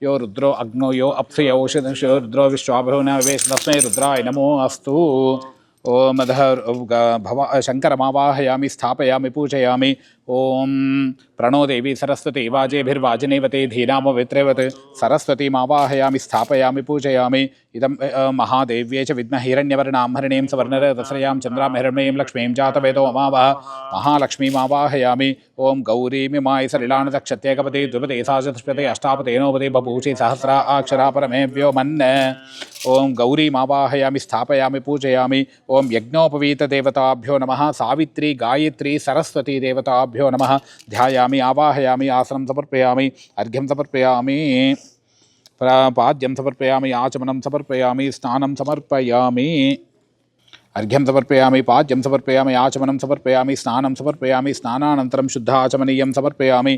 यो रुद्रो अग्नो यो अप्सु योषधो रुद्रो विश्वाभुवन विवेश तस्मै रुद्राय नमो अस्तु ओम शंकरमावाहयामि स्थापयामि पूजयामि ओम प्रणो देवी सरस्वती वाजेभिर्वाजिनीवते धीनामवित्रेवत् सरस्वतीमावाहयामि स्थापयामि पूजयामि इदं महादेव्यै च विद्महे हिरण्यवर्णां हरिणीं सवर्णरजस्रयां चन्द्रां हिरण्मयीं लक्ष्मीं जातवेदो अमावह महालक्ष्मीमावाहयामि ओं गौरीमिमाय सलिलानदक्षत्येकपदे द्विपदे साचतुष्पदे अष्टापदे नवपदे बभूषि सहस्रा अक्षरा परमेभ्यो मन् ओं गौरीमावाहयामि स्थापयामि पूजयामि ओं यज्ञोपवीतदेवताभ्यो नमः सावित्री गायत्री सरस्वती देवताभ्यो नमः ध्यायामि आवाहयामि आसनं समर्पयामि अर्घ्यं समर्पयामि पाद्यं समर्पयामि आचमनं समर्पयामि स्नानं समर्पयामि अर्घ्यं समर्पयामि पाद्यं समर्पयामि आचमनं समर्पयामि स्नानं समर्पयामि स्नानानन्तरं शुद्धाचमनीयं समर्पयामि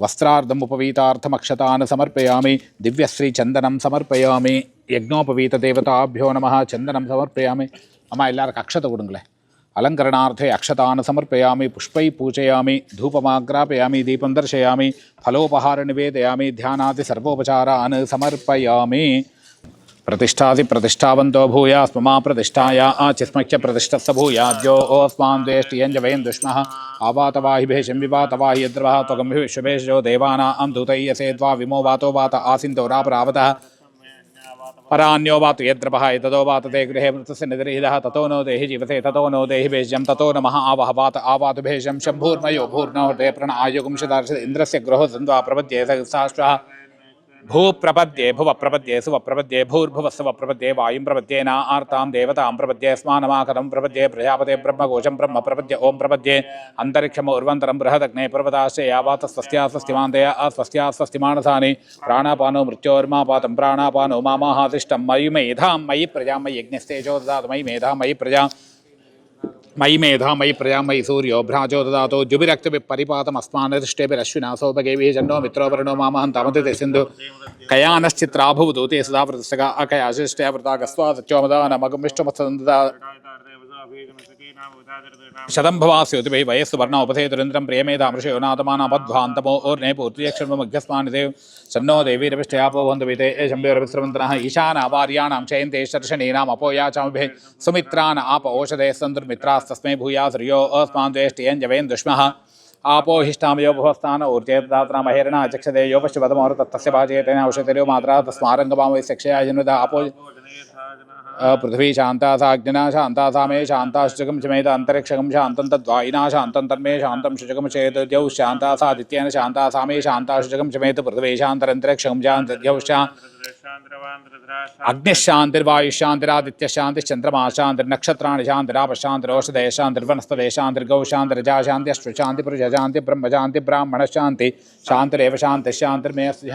वस्त्रार्धम् उपवीतार्थमक्षतान् समर्पयामि दिव्यश्रीचन्दनं समर्पयामि यज्ञोपवीतदेवताभ्यो नमः चन्दनं समर्पयामि अम्मा एल्लारुक्कुम अक्षत कोडुंगले अलङ्करणार्थे अक्षतान् समर्पयामि पुष्पै पूजयामि धूपमाग्रापयामि दीपं दर्शयामि फलोपहार निवेदयामि ध्यानादि सर्वोपचारान् समर्पयामि प्रतिष्ठासि प्रतिष्ठावन्तो भूयात् मम प्रतिष्ठाया आचिस्मच्च प्रतिष्ठस्य भूयाद्यो अस्मान् द्वेष्टियञ्जवेन् दुष्मः आवातवाहि भेषं विवातवाहि यद्रवः त्वगं विश्वभेषजो देवानां दूतय्यसे द्वा विमो वातो वात आसिन्दो रापरावतः परान्यो वातु यद्रपः एतदो वात ते गृहे मृतस्य निद्रीदः ततो नो देहि जीवसे ततो नो देहि भेषजं ततो नमः आवह वात आवातु भेषजं शम्भूर्मयो भूर्णोर्दे प्रणआयुगुंशदार्श इन्द्रस्य गृहो सन्द्वा प्रपद्ये सहस्राष्ट्रः भूप्रपद्ये भुवप्रपद्ये सुवप्रपद्ये भूर्भुवस्सुवप्रपद्ये वायुं प्रपद्ये न आर्तां देवतां प्रपद्ये स्मानमाकरं प्रपद्ये प्रजापते ब्रह्मकोशं ब्रह्म प्रपद्ये ओं प्रपद्ये अन्तरिक्षम् उर्वन्तरं बृहदग्ने पर्वताश्च यावात स्वस्त्या स्वस्तिमान्दया अस्वस्त्या स्वस्तिमानसानि प्राणापानो मृत्योर्मापातं प्राणापानो मामाहातिष्ठं मयि मेधां मयि प्रजां मयि यज्ञस्तेजो ददातु मयि मेधां मयि प्रजा मयि मेधा मयि प्रजा मयि सूर्यो भ्राजो ददातो जुभिरक्तभिपरिपातमस्मानदृष्टेभिरश्विना सौभगेभिः जन्नो मित्रो वरुणो मामहं सिन्धु कयानश्चित्राभुवदूते सदा प्रतिष्ठका अकयाशिष्टया वृता गस्वा सच्चोमदानमगमिष्टमत्सदन्ता शतं भवास्योतिभिः वयस्सु वर्णोपथेतुरिन्द्रं प्रियमेधामृषयो नाथमानापध्वान्तमो ओर्णे पूर्तियक्षण्मध्यस्मानिदेव शन्नो देवीरभिष्टयापो वन्दविते शम्भयोरभिस्रवन्तनः ईशानावार्याणां चयन्ते शर्षणीनाम् अपोयाचामिभिः सुमित्रान् आप ओषधे सन्तुर्मित्रास्तस्मै भूयासुर्यो अस्मान् द्वेष्टियञ्जवेन् दुष्मः आपोहिष्टामयो भुवस्थान ऊर्जेदात्रामहेरण चक्षते यो पश्चिमतमोर तस्य भाजयतेन औषधेयो मात्रा तस्मारङ्गपामस्य क्षया जन्मदा आपो पृथ्वी शांता साग्निना शांता सामे शांता शुचकं चमेत अंतरिक्षकं शांतं तद्वायुना शांतं तन्मे शांतं शुचकं चेत द्यौ शांता सादित्येन शांता सामे शांता शुचकं चमेत पृथ्वी शान्तरन्तरिक्षकं शान्तद्यौ अग्निशान्तिर्वायुशान्तिरादित्यशान्तिश्चन्द्रमा शान्तिर्नक्षत्राणि शान्तिरापशान्तिरोषधय शान्तिर्वनस्पतय शान्तिर्गौ शान्तिर्जा शान्तिश्चु पुरुषशान्ति ब्रह्मशान्ति ब्राह्मणशान्ति शान्तिरेव शान्तिश्शान्तिर्मेऽस्तु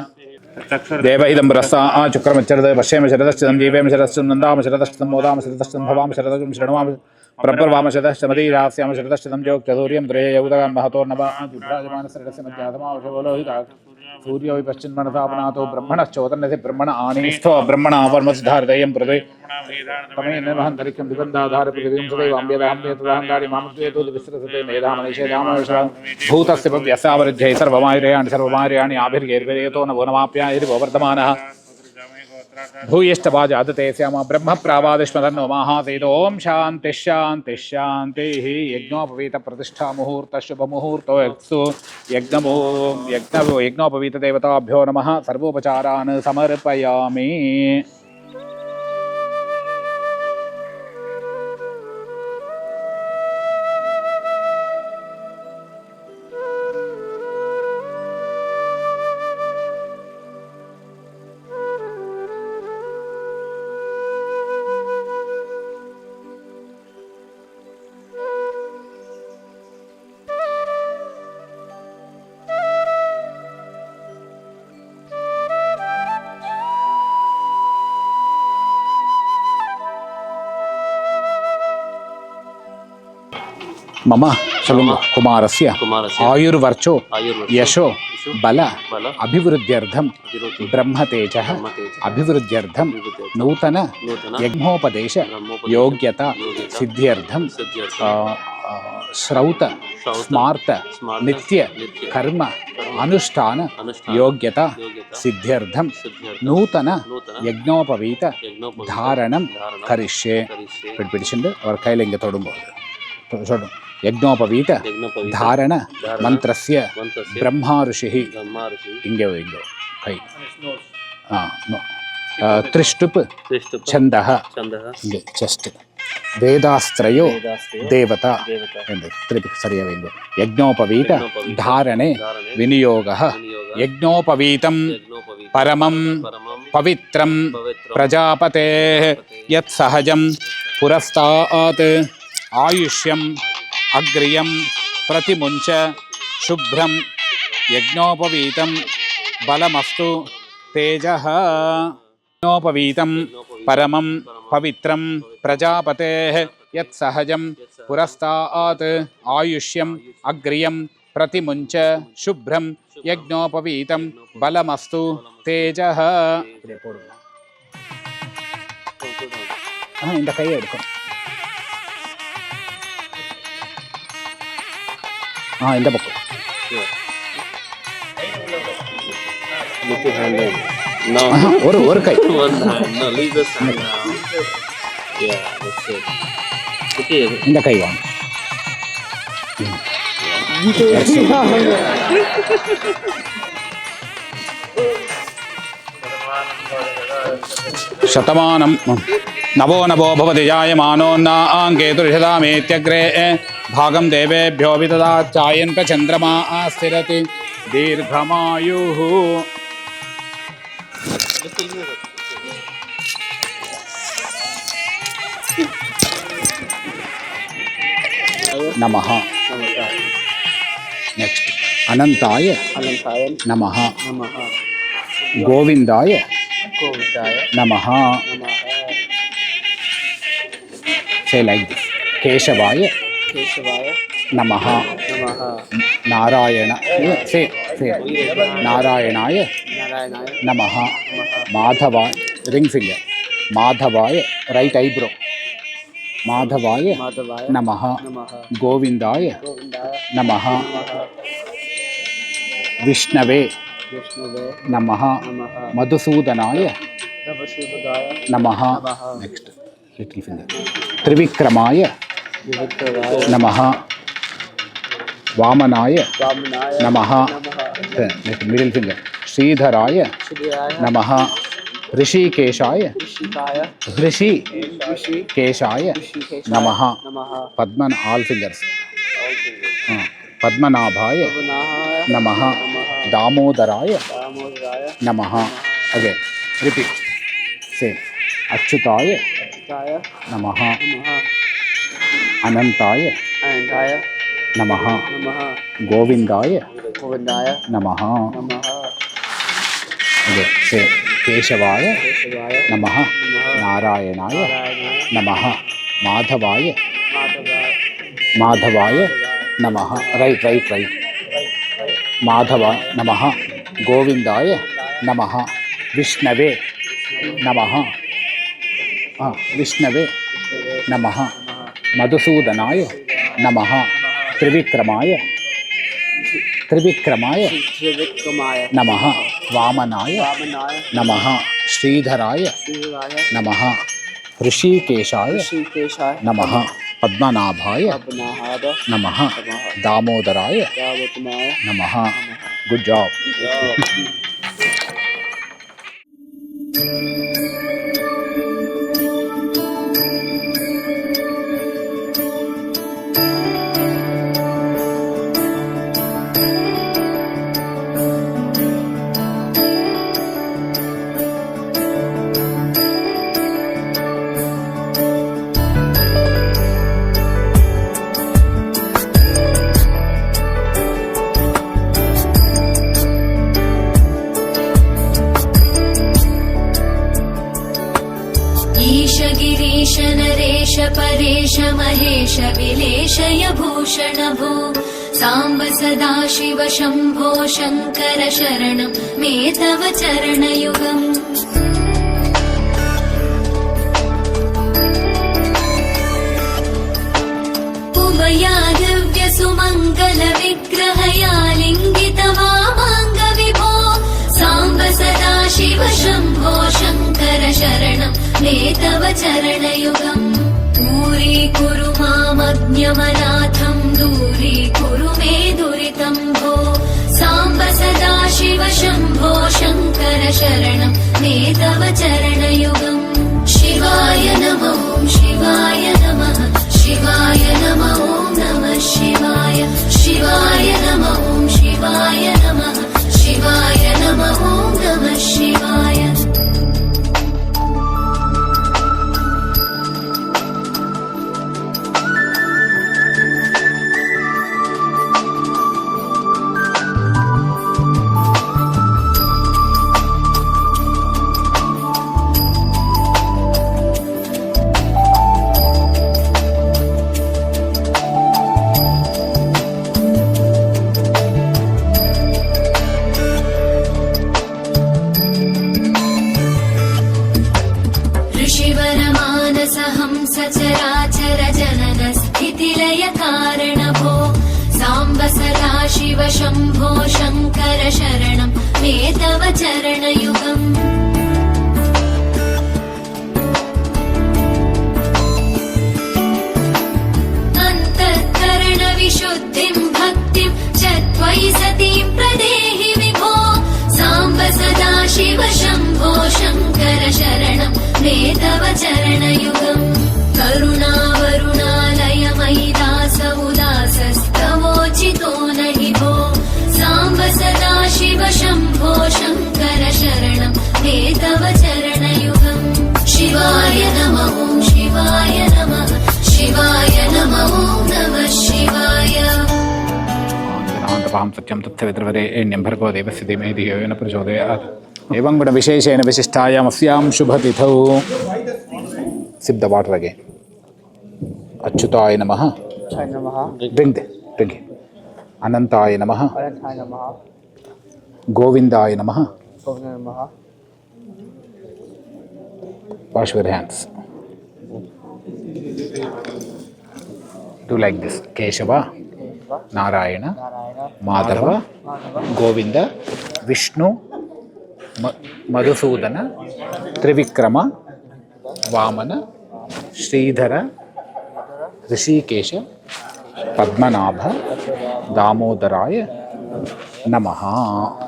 देव इदं रसा चुक्रमच्चरद पश्येम शरदश्चिदं जीवेम शरदश्चिदं नन्दाम शरदश्चिदं मोदाम शरदश्चिदं भवाम शरदं शृणुवाम प्रब्रवाम शरदश्चमदीरास्याम शरदश्चिदं जोक्चतुर्यं द्रये यौदगान् महतोर्नवा विभ्राजमानशरदस्य मध्याधमावशवोलोहिता सूर्यो विपश्चिन्मनसापनातो ब्रह्मणश्चोदन्यसे ब्रह्मण आनीस्थो ब्रह्मणावर्मसुधारदयं पृथ्वी तमेन महन्तरिक्षं दिगन्धाधार पृथिवीं सदैवाम्यदाम्येतदान्दारि मामद्वेतो विसृजते मेधामनिषेधामविषा भूतस्य व्यसावरुध्यै सर्वमायर्याणि आभिर्गैर्वेदयतो नवो नमाप्यायिर्वर्धमानः भूयिष्ठभाज आदते स्याम ब्रह्मप्रावादिष्मदन्नो महासेतो ओं शान्तिः शान्तिः शान्तिः यज्ञोपवीतप्रतिष्ठा मुहूर्तः शुभमुहूर्तो यत्सु यज्ञोपवीतदेवताभ्यो नमः सर्वोपचारान् समर्पयामि मम कुमारस्य आयुर्वर्चो यशो बल अभिवृद्ध्यर्थं ब्रह्मतेजः अभिवृद्ध्यर्थं नूतन यज्ञोपदेश योग्यता सिद्ध्यर्थं श्रौत स्मार्त नित्य कर्म अनुष्ठान योग्यता सिद्ध्यर्थं नूतन यज्ञोपवीत धारणं करिष्ये पिडिचिंड और कैल इंगे तोडुंबोदु ಯಜ್ಞೋಪವೀತ ಧಾರಣ ಮಂತ್ರಸ್ಯ ಬ್ರಹ್ಮ ಋಷಿ ಹಿಂಗೆ ಕೈ ತ್ರಿಷ್ಟುಪ್ ಛಂದಃ ಹಿಂಗೆ ಚೆಸ್ಟ್ ವೇದಾಸ್ತ್ರಯೋ ದೇವತಾ ಎಂದು ಸರಿಯಾಗಿ ಯಜ್ಞೋಪವೀತ ಧಾರಣೆ ವಿನಿಯೋಗ ಯಜ್ಞೋಪವೀತಂ ಪರಮಂ ಪವಿತ್ರಂ ಪ್ರಜಾಪತೆ ಯತ್ ಸಹಜಂ ಪುರಸ್ತಾತ್ ಆಯುಷ್ಯಂ ಅಗ್ರಿಯಂ ಪ್ರತಿಮುಂಚ ಶುಭ್ರಂ ಯಜ್ಞೋಪವೀತಂ ಬಲಮಸ್ತು ತೇಜಃ ಯಜ್ಞೋಪವೀತಂ ಪರಮಂ ಪವಿತ್ರಂ ಪ್ರಜಾಪತೆ ಯತ್ ಸಹಜಂ ಪುರಸ್ತಾತ್ ಆಯುಷ್ಯಂ ಅಗ್ರಿಯಂ ಪ್ರತಿಮುಂಚ ಶುಭ್ರಂ ಯಜ್ಞೋಪವೀತಂ ಬಲಮಸ್ತು ತೇಜಃ. இந்த கையை எடுக்கும். இந்த பக்கம். ஒரு கை. இந்த கை வாங்க. शतमानं नवो नवो भवति जायमानोन्नाङ्केतुर्षदामेत्यग्रे भागं देवेभ्यो विददाच्चायन् चन्द्रमा स्थिरति दीर्घमायुः. नमः. नेक्स्ट अनंताय नमः. गोविंदाय नमः. Say like this. केशवाय नमः. नारायण say नारायणाय नमः. माधवाय रिंग फिंगर. माधवाय राइट आईब्रो. माधवाय नमः. गोविंदाय नमः. विष्णवे नमः. मधुसूदनाय नमः. Next little finger. त्रिविक्रमाय नमः. वामनाय नमः. Middle finger. श्रीधराय नमः. ऋषिकेशाय ऋषिकेशाय नमः. Padman all fingers. पद्मनाभाय नमः. दामोदराय नमः. Again repeat. से अच्युताय नमः. अनंताय नमः. गोविंदाय नमः. अगेन से केशवाय नमः. नारायणाय नमः. माधवाय नमः. राइट माधवाय नमः. गोविंदाय नमः. विष्णवे नमः. विष्णवे नमः. मधुसूदनाय नमः. त्रिविक्रमाय नमः. वामनाय नमः. श्रीधराय नमः. ऋषिकेशाय नमः. पद्मनाभाय नमः. दामोदराय नमः. Good job. नरेश परेश महेश विलेशय भूषण भो साम्ब सदा शिव शम्भो शङ्कर शरणं मे तव चरणयुगम् उमया दिव्य सुमङ्गल विग्रहया लिङ्गित वामाङ्ग विभो साम्ब सदा शिव शम्भो शङ्कर शरणं मे तव चरणयुगम् दूरीकुरु मामज्ञमनाथं दूरीकुरु मे दुरितं भो साम्ब सदा शिव शम्भो शङ्कर शरणं मे तव चरणयुगम् शिवाय नमो शिवाय नमः शिवाय नमो नमः शिवाय शिवाय नमो शिवाय नमः शिवाय नमो नमः शिवाय सचराचर जनन स्थितिलय कारण भो साम्ब सदा शिव शम्भो शङ्कर शरणं मे तव चरणयुगम् अन्तःकरण विशुद्धिं भक्तिं च त्वयि सतीं प्रदेहि विभो साम्ब सदा शिव शम्भो शङ्कर शरणं मे तव चरणयुगम् करुणावरुणालय मयि दास उदासस्तवोचितो नहि भो साम्ब सदा शिव शम्भो शङ्कर शरणं मे तव चरणयुगम् शिवाय नमः शिवाय नमः शिवाय नमो नमः शिवाय पां सत्यं तत्सवितृवरेण्यं भर्गो देवस्य धीमहि धियो यो न प्रचोदयात् एवं गुणविशेषेण विशिष्टायामस्यां शुभतिथौ सिप द वाटर अगेन अच्युताय नमः ड्रिंक अनंताय नमः गोविंदाय नमः wash your hands do like this Keshava Narayana Madhava Govinda Vishnu Madhusudana Trivikrama Vamana Sridhara Rishikesha Padmanabha Damodaraya Namaha.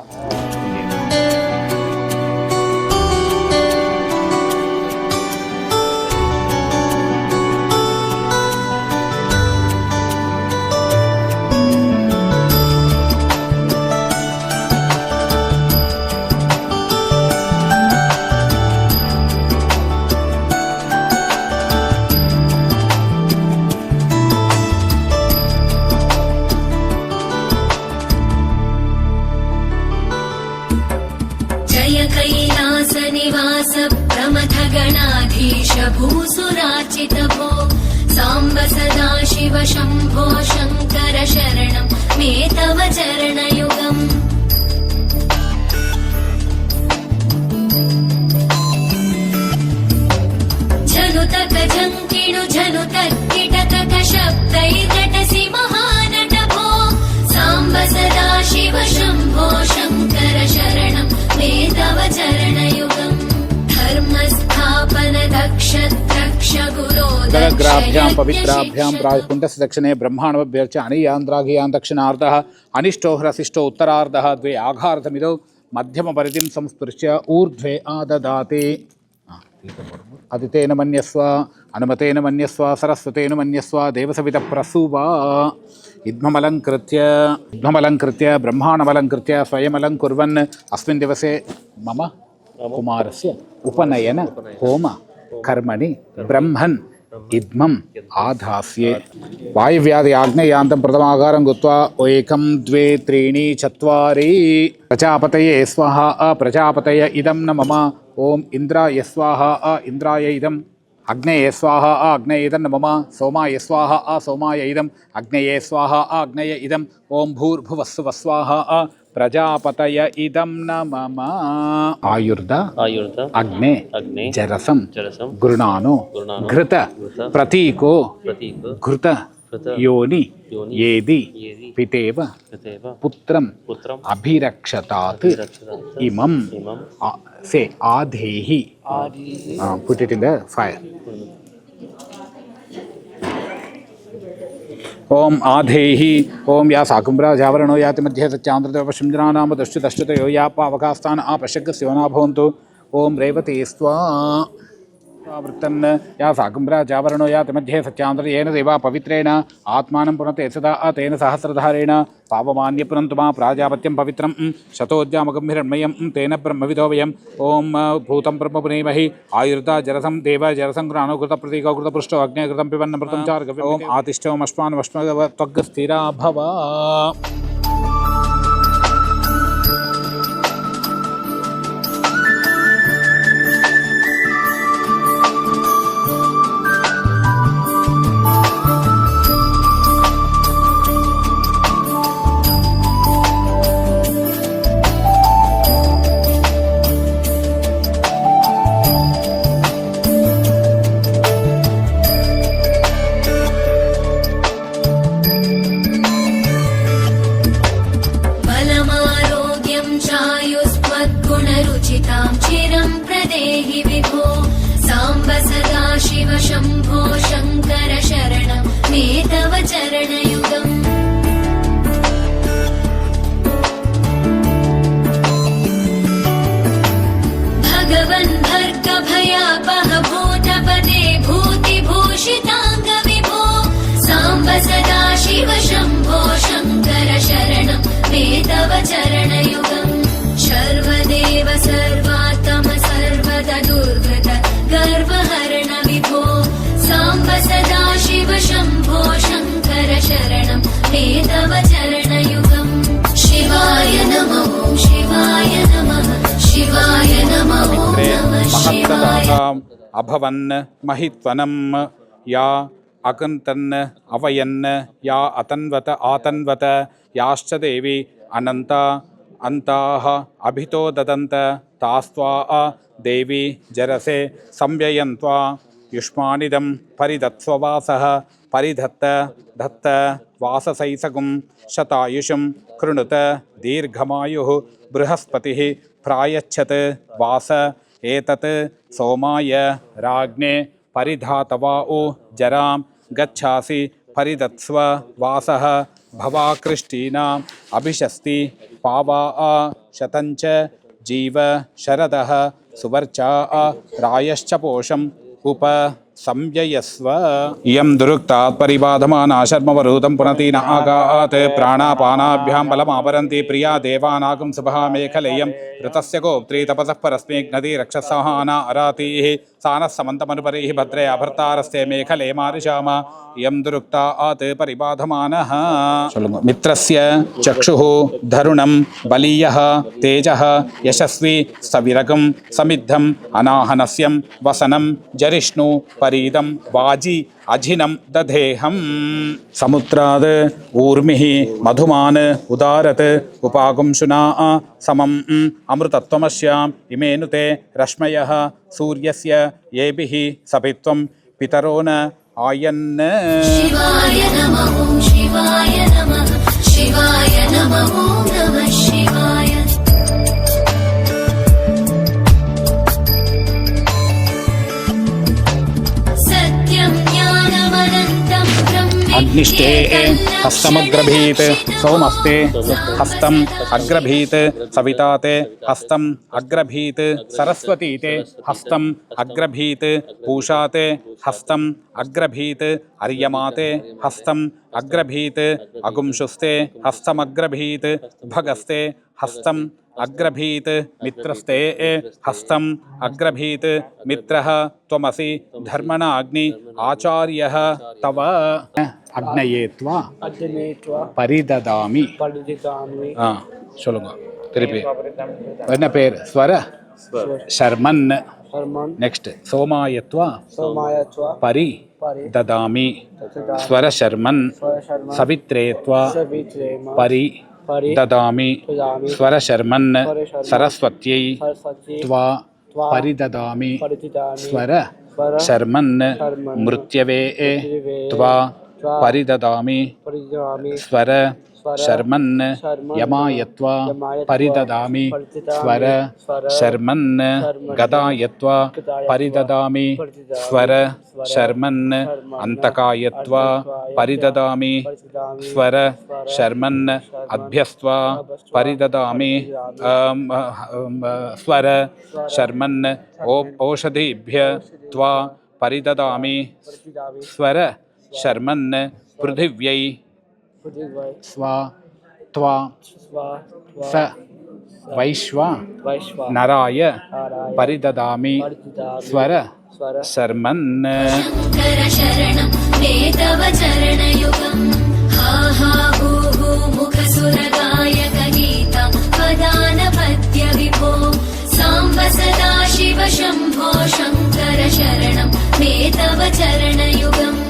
कैलासनिवास प्रमथ गणाधीश भूसुरार्चित भो साम्ब सदा शिव शम्भो शङ्कर शरणं मे तव चरणयुगम् झनुतक झङ्किणु झनुतक किटकक शब्दैर्नटसि महानट भो साम्ब सदा शिव शम्भो शङ्कर शरणं मे तव चरणयुगम् धर्मस्थापन दक्ष द्रक्ष गुरो दग्राभ्यां पवित्राभ्यां प्राकुण्ठस्य दक्षिणे ब्रह्माण्डभ्यर्च अनीयान्द्राघीयां दक्षिणार्धः अनिष्टो ह्रसिष्टो उत्तरार्धः द्वे आघार्धमिदौ मध्यमपरिधिं संस्पृश्य ऊर्ध्वे आददाति अदितेन मन्यस्व अनुमतेन मन्यस्व सरस्वतेन मन्यस्व देवसवितः प्रसूवा युग्ममलङ्कृत्य ब्रह्माण्डमलङ्कृत्य स्वयमलङ्कुर्वन् अस्मिन् दिवसे मम कुमारस्य उपनयन होम कर्मणि ब्रह्मन् इद्मम् आधास्ये वायुव्याधि आग्नेयान्तं प्रथमागारं गुत्वा 1 2 3 4 प्रजापतये स्वाहा प्रजापतय इदं न मम ओम इंद्राय स्वाहा इंद्राय इदम् अग्नये स्वाहा अग्नये इदं न मम सोमाय स्वाहा सोमाय इदम् अग्नये स्वाहा अग्नये इदम् ओम भूर्भुवस्सुव स्वाहा प्रजापतय इदं न मम आयुर्द अग्ने जरसं गृणानो घृत प्रतीको घृत योनि येदि पितेव पुत्रम अभिरक्षतात् इमं से आधेहि put it in the fire ओम आधेहि ओम या साकुम्भ्राजावरणो याति मध्ये सच्चान्द्रदेवशुञ्जनानाम दुष्टुतश्चुतयो या पावकास्तान् आपशक्यस्योना भवन्तु ओम रेवते स्वा वृत्तन् या साकुम्भ्राजावरणो याति मध्ये सच्चान्द्रेण देवा पवित्रेण आत्मानं पुनते सदा तेन सहस्रधारेण पावमान्य पुनन्तु मा प्राजापत्यं पवित्रं शतोद्यामगम्भिरण्मयं तेन ब्रह्मविदो वयम् ओम भूतं ब्रह्म पुनेमहि आयुर्दा जरसं देव जरसङ्कृतप्रतीककृतपृष्ठो अग्नेकृतं पिबन्नमृतं चार्गव्यम् ओम आतिष्ठोमश्वान्वश्मगवत्वग्स्थिरा भव गुणरुचितां चिरं प्रदेहि विभो साम्ब सदा शिव शम्भो शङ्कर शरणं मे तव चरणयुगम् भगवन् भर्गभयापह भूतपते भूतिभूषिताङ्ग विभो साम्ब सदा शिव शम्भो शङ्कर शरणं मे तव चरणयुगम् सर्वदेव सर्वात्म सर्वदा दुर्गत गर्वहरण विभो साम्ब सदा शिव शम्भो शङ्कर शरणं मे तव चरणयुगम् शिवाय नमः शिवाय नमः शिवाय नमः नमः शिवाय अभवन् महित्वनं या अकन्तन् अवयन् या अतन्वत आतन्वत याश्च देवी अनन्ता अन्ताः अभितो ददन्त तास्त्वा देवी जरसे संव्ययन्त्वा युष्मानिदं परिदत्स्ववासः परिधत्त धत्त वाससैसगुं शतायुषं कृणुत दीर्घमायुः बृहस्पतिः प्रायच्छत् वास एतत् सोमाय राज्ञे परिधातवाउ जरां गच्छासि परिदत्स्व वासः भवाकृष्टीनाम् अभिशस्ति पावा शतञ्च जीव शरदः सुवर्चा रायश्च पोषम् उप संययस्व इयं दुरुक्तात् परिबाधमाना शर्मवरूतं पुनतीन आगात् प्राणापानाभ्यां बलमावरन्ति प्रिया देवानागं सुभा मेखलेयं ऋतस्य गोप्त्री तपसः परस्मेघ्नदी रक्षसहाना अरातीः सानः समन्तमनुपरिः भद्रे अभर्तारस्ते मेखले मारिषाम इयं दुरुक्तात् परिबाधमानः मित्रस्य चक्षुः धरुणं बलीयः तेजः यशस्वी सविरगं समिद्धम् अनाहनस्यं वसनं जरिष्णु परीदं वाजी अजिनं दधेहं समुद्राद् ऊर्मिः मधुमान् उदारत् उपागुंशुना समम् अमृतत्वमस्याम् इमेनुते रश्मयः सूर्यस्य येभिः सपित्वं पितरो न आयन् शिवाय नमः शिवाय नमः शिवाय नमः नमः शिवाय अग्निष्टे हस्तमग्रभीत् सोमस्ते हस्तम् अग्रभीत् सविताते हस्तम् अग्रभीत् सरस्वतीते हस्तम् अग्रभीत् पूषाते हस्तम् अग्रभीत् अर्यमाते हस्तम् अग्रभीत् अगुंशुस्ते हस्तमग्रभीत् भगस्ते हस्तम् अग्रभीत् मित्रस्ते हस्तम् अग्रभीत् मित्रः त्वमसि धर्मणाग्नि आचार्यः तव अग्नये त्वा परिददामि சொல்லுங்க திருப்பி என்ன பேர் ஸ்வர शर्मन् नेक्स्ट सोमायत्वा परि ददामि स्वर शर्मन् सवित्रेत्वा परि ददामि स्वर शर्मन् सरस्वत्यै त्वा परिददामि स्वर शर्मन् मृत्यवे त्वा परिददामि स्वर शर्मन् यमायत्वा परिददामि स्वर शर्मन् गदायत्वा परिददामि स्वर शर्मन् अन्तकायत्वा परिददामि स्वर शर्मन् अभ्यस्त्वा परिददामि स्वर शर्मन् ओषधिभ्य त्वा परिददामि स्वर शर्मन् पृथिव्यै स्वा त्वा स वैश्वा नराय परिददामि स्वर शर्मन् शरणं मे तव चरणयुगम् हा हा हू हू मुखसुरगायक गीता वदानपत्य विभो साम्ब सदा शिव शम्भो शङ्कर शरणं मे तव चरणयुगम्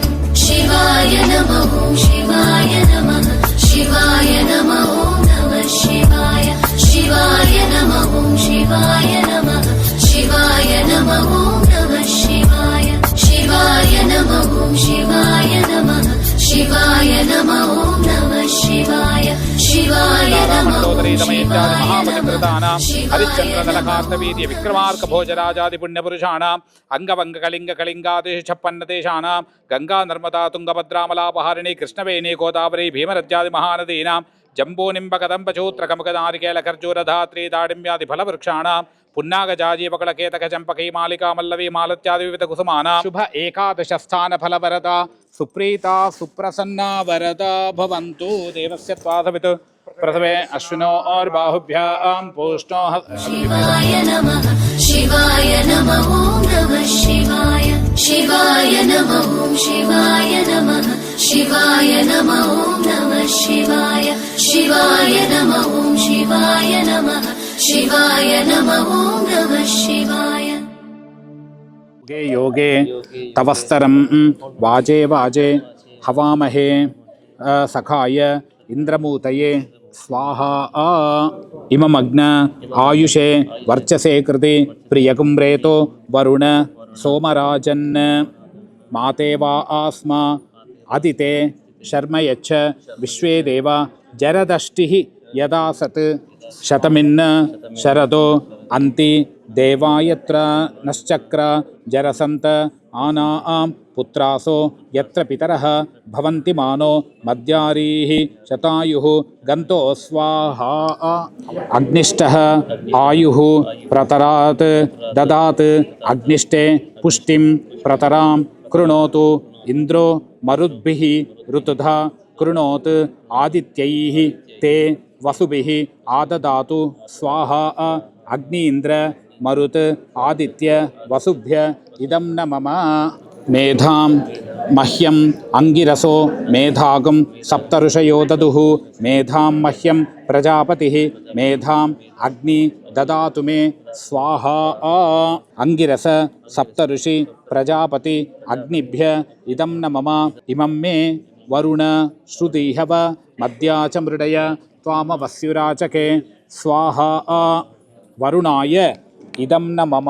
शिवाय नमः शिवाय नमः शिवाय नमः नमः शिवाय शिवाय नमः शिवाय नमः शिवाय नमः नमः शिवाय शिवाय नमः शिवाय नमः शिवाय नमः नमः शिवाय शिवाय नमः हरिश्चंद्रदलकार्तवीर्य विक्रमार्क भोजराजादि पुण्यपुरुषाणाम् अंगवंग कलिंग कलिंगादेश छप्पन्न देशानां गंगा नर्मदा तुंगभद्रामलापहारिणी कृष्णवेणी गोदावरी भीमरथ्यादि महानदीनां जम्बो निम्ब कदंब चूत्र कमक नारिकेल खर्जूर धात्री दाडिम्यादि फलवृक्षाणां पुन्नागजाजीवकुलकेतक चंपकी मालिका मल्लवी मालत्यादि विविध कुसुमानां शुभ एकादश स्थान फलवरदा सुप्रीता सुप्रसन्ना वरदा भवन्तु देवस्य त्वासवित् प्रथमे अश्विनो और बाहुभ्यां पोष्णो शिवाय नमः शिवाय नमः नमः शिवाय शिवाय नमः शिवाय नमः शिवाय नमः नमः शिवाय शिवाय नमः शिवाय नमः शिवाय नमः नमः शिवाय योगे तवस्तरं वाजे वाजे हवामहे सखाय इंद्रमूतये स्वाहा इममग्न आयुषे वर्चसे कृते प्रियकुम्रेतो वरुण सोमराजन् माते वा आस्मा अदिते शर्म यच्छ विश्वे देव जरदष्टिः यदा सत् शतमिन्न शरदो अन्ति देवायत्र नश्चक्र जरसन्त आनां पुत्रासो यत्र पितरः भवन्ति मानो मद्यारीः शतायुः गन्तो स्वाहा अग्निष्टः आयुः प्रतरात् ददात् अग्निष्टे पुष्टिं प्रतरां कृणोतु इन्द्रो मरुद्भिः ऋतुधा कृणोत् आदित्यैः ते वसुभिः आददातु स्वाहा अग्नीन्द्र मरुत् आदित्य वसुभ्य इदं न मम मेधां मह्यम् अंगिरसो मेधागं सप्तऋषयो ददुः मेधां मह्यं प्रजापतिः मेधाम् अग्नि ददातु मे स्वाहा अंगिरस सप्तऋषि प्रजापति अग्निभ्य इदं न मम इमं मे वरुण श्रुतिहव मद्या च मृडय त्वामवस्युराचके स्वाहा वरुणाय इदं न मम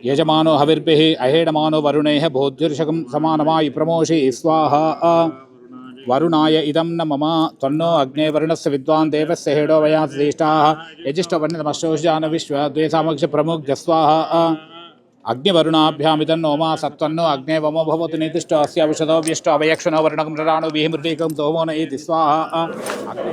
यजमानो हविर्भिः अहेडमानो वरुणेः भोज्युर्षकं समानमायि प्रमोषि स्वाहा वरुणाय इदं न मम तन्नो अग्ने वरुणस्य विद्वान् देवस्य हेडो वयात् ज्येष्ठाः यजिष्ठवर्णतमश्चोषजान विश्व द्वे सामक्ष प्रमुख स्वाहा अग्निवरुणाभ्यामिदन्नो मा सत्वन्नो अग्ने वमो भवतु निर्दिष्टो अस्य औषधो व्यष्टो अवयक्षणो वर्णकं मृडाणो विहिमृतीकं सोमो न इति स्वाहा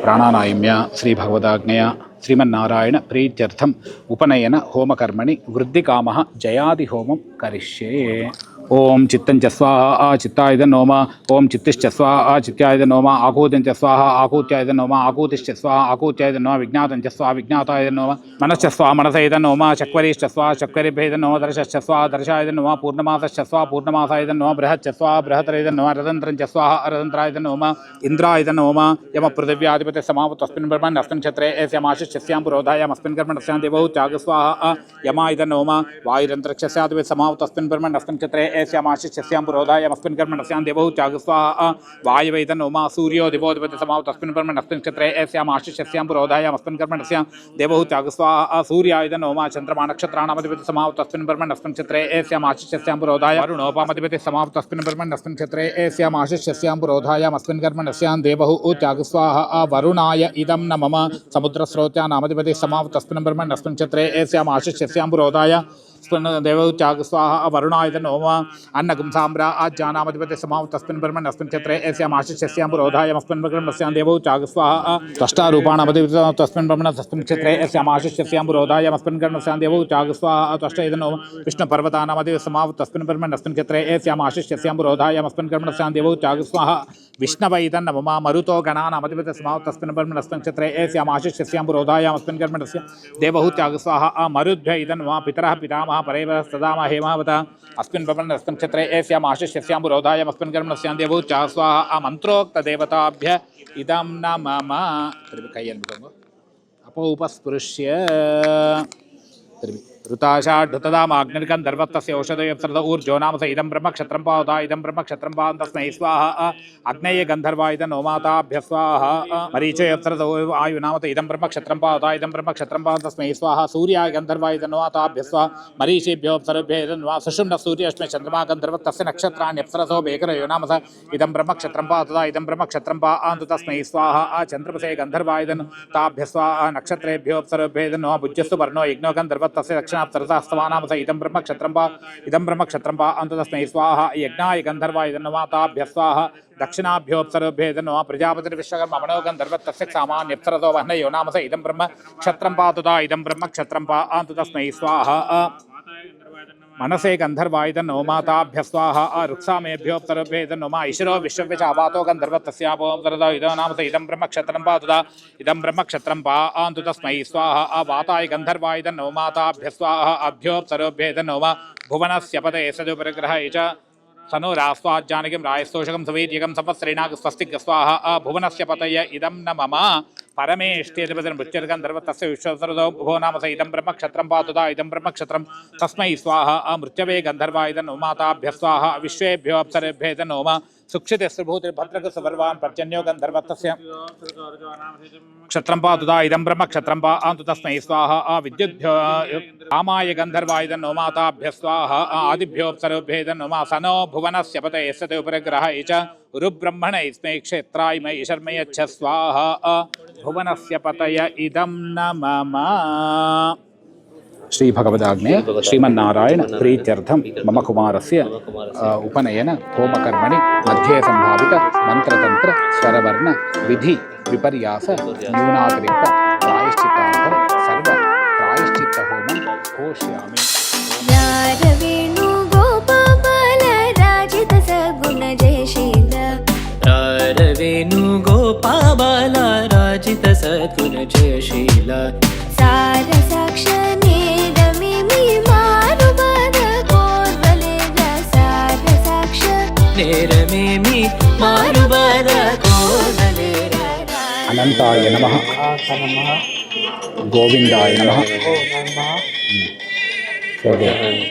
प्राणानायम्य श्रीभगवदाज्ञया श्रीमन्नारायण प्रीत्यर्थम् उपनयन होमकर्मणि वृद्धिकामः जयादि होमं करिष्ये ओम चित्तं च स्वाहा चित्ताय नोम ओम चित्तिश्च स्वाहा चित्ताय नोम आकूतं च स्वाहा आकूत्याय नोम आकूतिश्च स्वाहा आकूत्याय नोम विज्ञातं च स्वाहा विज्ञाताय नोम मनश्च स्वाहा मनसै नोम चक्वरीश्च स्वाहा चक्वरीभ्यः नोम दर्शश्च स्वाहा दर्शाय नोम पूर्णमासश्च स्वाहा पूर्णमासाय नोम बृहच्च स्वाहा बृहतरे नोम रतन्त्रं च स्वाहा रतन्त्राय नोम इन्द्राय नोम यम पृथिव्याधिपतिः समावतु तस्मिन् ब्रह्मन् अस्मिन् क्षेत्रे एस्य माशिश्च माशिष्यस्यां पुरोधायामस्मिन् कर्मणस्यां देवौ चागस्वाहा यमा इदं नोम वायुरन्तरिक्षस्याद्वै समाव तस्मिन् ब्रह्मणस्मिन् क्षेत्रे एस्यामाशिष्यस्यां पुरोधायामस्मिन् कर्मणस्यां देवौ चागस्वाहा वायव इदं नोम सूर्यो दिवोऽधिपति समाव तस्मिन् ब्रह्मणस्मिन् क्षेत्रे एस्यामाशिष्यस्यां पुरोधायामस्मिन् कर्मणस्यां देवौ चागस्वाहा सूर्याय इदं नोम चन्द्रमा नक्षत्राणामधिपति समाव तस्मिन् ब्रह्मणस्मिन् क्षेत्रे एस्यामाशिष्यस्यां पुरोधाय वरुणोपामधिपति समाव तस्मिन् ब्रह्मणस्मिन् क्षेत्रे एस्यामाशिष्यस्यां पुरोधायामस्मिन् कर्मणस्यां देवौ चागस्वाहा वरुणाय इदं न मम समुद्रस्रोत्यानामधिपति समाव तस्मिन् ब्रह्मणस्मिन् क्षेत्रे एस्यामाशिष्यस्यां पुरोधाय देवौ चागस्वाहा वरुणाय इदं नोम अन्नगुं साम्राज्यानामधिपति समाव तस्मिन् ब्रह्मणस्मिन् क्षेत्रे एस्यामाशिष्यस्यां पुरोधायामस्मिन् कर्मणस्यां देवौ चागस्वाहा त्वष्टारूपाणामधिपति तस्मिन् ब्रह्मणस्मिन् क्षेत्रे एस्यामाशिष्यस्यां पुरोधायामस्मिन् कर्मणस्यां देवौ चागस्वाहा त्वष्ट इदं नोम विष्णुपर्वतानामधिपति समाव तस्मिन् ब्रह्मणस्मिन् क्षेत्रे एस्यामाशिष्यस्यां पुरोधायामस्मिन् कर्मणस्यां देवौ चागस्वाहा विष्णव इदं नमः मरुतो गणानामधिपति समाव तस्मिन् ब्रह्मणस्मिन् क्षेत्रे एस्यामाशिष्यस्यां पुरोधायामस्मिन् कर्मणस्यां देवौ चागस्वाहा मरुद्भ्य इदं नमः पितरः पितामहः परेवस्तदामः हेमावत अस्मिन् ब्रह्मणस्मिन् क्षेत्रे एस्यामाशिष्यस्यां पुरोधायामस्मिन् कर्मणस्यां देवौ चागस्वाहा मन्त्रोक्तदेवताभ्य इदं न मम अपौपस्पृश्य ऋताशाढ्युतदामाग्निर्गन्धर्वत्तस्य औषधयप्सरद ऊर्जो नाम स इदं ब्रह्मक्षत्रं पावता इदं ब्रह्मक्षत्रं पावन् तस्मै स्वाहा अग्नये गन्धर्वा इदं नोमाताभ्य स्वाहा मरीचयप्सरद आयु नाम स इदं ब्रह्मक्षत्रं पावता इदं ब्रह्मक्षत्रं पावन् तस्मै स्वाहा सूर्याय गन्धर्वा इदं नोमाताभ्य स्वाहा मरीचेभ्योऽप्सरेभ्यः इदं वा सुषुम्नः सूर्यश्मे चन्द्रमा गन्धर्वत्तस्य नक्षत्राण्यप्सरसो बेकरयो नाम स इदं ब्रह्मक्षत्रं पावता इदं ब्रह्मक्षत्रं पान्तु तस्मै स्वाहा चन्द्रमसे गन्धर्वा इदं ताभ्य स्वाहा नक्षत्रेभ्योऽप्सरेभ्यः इदं वा भुज्यस्तु वर्णो यज्ञो गन्धर्वत्तस्य दक्षिणाप्सरसास्तवानाम स इदं ब्रह्मक्षत्रं पा अन्त तस्मै स्वाहा यज्ञाय गन्धर्वाय इदं नमः ताभ्यः स्वाहा दक्षिणाभ्योऽप्सरेभ्यः इदं नमः प्रजापतिर्विश्वकर्मा मनो गन्धर्वत्तस्य सामान्यप्सरसो वह्नयो नाम स इदं ब्रह्मक्षत्रं पातुता इदं ब्रह्मक्षत्रं पा अन्त तस्मै स्वाहा मनसे गन्धर्वाय इदं नोमाताभ्यः स्वाहा रुक्सामेभ्योऽप्सरेभ्यः इदं नमः ईश्वरो विश्वव्यचापातो गन्धर्वत्तस्यापोऽप्सरदा इदं नाम स इदं ब्रह्मक्षत्रं पातुता इदं ब्रह्मक्षत्रं पा आन्तु तस्मै स्वाहा वाताय गन्धर्वाय इदं नोमाताभ्यः स्वाहा अभ्योऽप्सरेभ्यः इदं नमः भुवनस्य पदये सदुपरिग्रहाय च सनो रास्वाज्जानकीं रायस्तोषकं सवेद्यकं सपत्स्रेणाग स्वस्तिक स्वाहा भुवनस्य पतय इदं न मम परमेष्ठ्यधिपतिर्मृत्युर्गन्धर्वत्तस्य विश्वसरदो भुवो नाम स इदं ब्रह्मक्षत्रं पातुता इदं ब्रह्मक्षत्रं तस्मै स्वाहा मृत्यवे गन्धर्वा इदं नोमाताभ्यः स्वाहा विश्वेभ्यो अप्सरेभ्यः इदं नोम सुक्षितिस्त्रिभूतिर्भद्रकसुवर्वान् पर्जन्यो गन्धर्वत्तस्य क्षत्रं पातुता इदं ब्रह्मक्षत्रं पा आन्तु तस्मै स्वाहा विद्युद्भ्यो रामाय गन्धर्वा इदं नोमाताभ्यः स्वाहा आदिभ्योऽप्सरेभ्यः इदं नोम सनो भुवनस्य पतये सते उपरिग्रहाय च उरुब्रह्मण इस्मै क्षेत्राय मयि शर्मय च स्वाहा भुवनस्य पतय इदं न मम श्री भगवदाग्ने श्रीमन्नारायण प्रीत्यर्थं मम कुमारस्य उपनयन होमकर्मणि मध्ये संभावित मंत्रतंत्र स्वरवर्ण विधि विपर्यास न्यूनातिरिक्त प्रायश्चित्तार्थं सर्व प्रायश्चित्त होमं घोषयामि। वेणुगोपाल राजित सद्गुण जयशील सार साक्ष नेदमिमि मारुबद कोर्वलेग सार साक्ष नेरमेमि मारुबद कोर्वलेग अनंताय नमः गोविंदाय नमः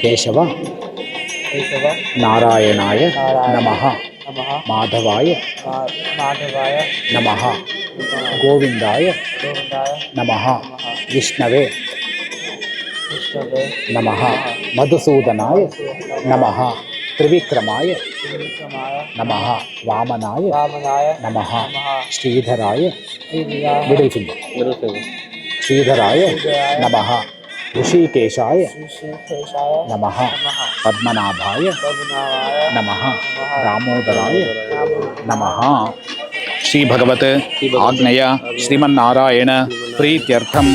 केशव नारायणाय नमः माधवाय नमः गोविंदाय नमः विष्णवे नमः मधुसूदनाय नमः त्रिविक्रमाय नमः वामनाय नमः श्रीधराय श्रीधराय नमः ऋषिकेशाय नमः पद्मनाभाय नमः दामोदराय नमः। श्री भगवत आज्ञया श्रीमन्नारायण प्रीत्यर्थं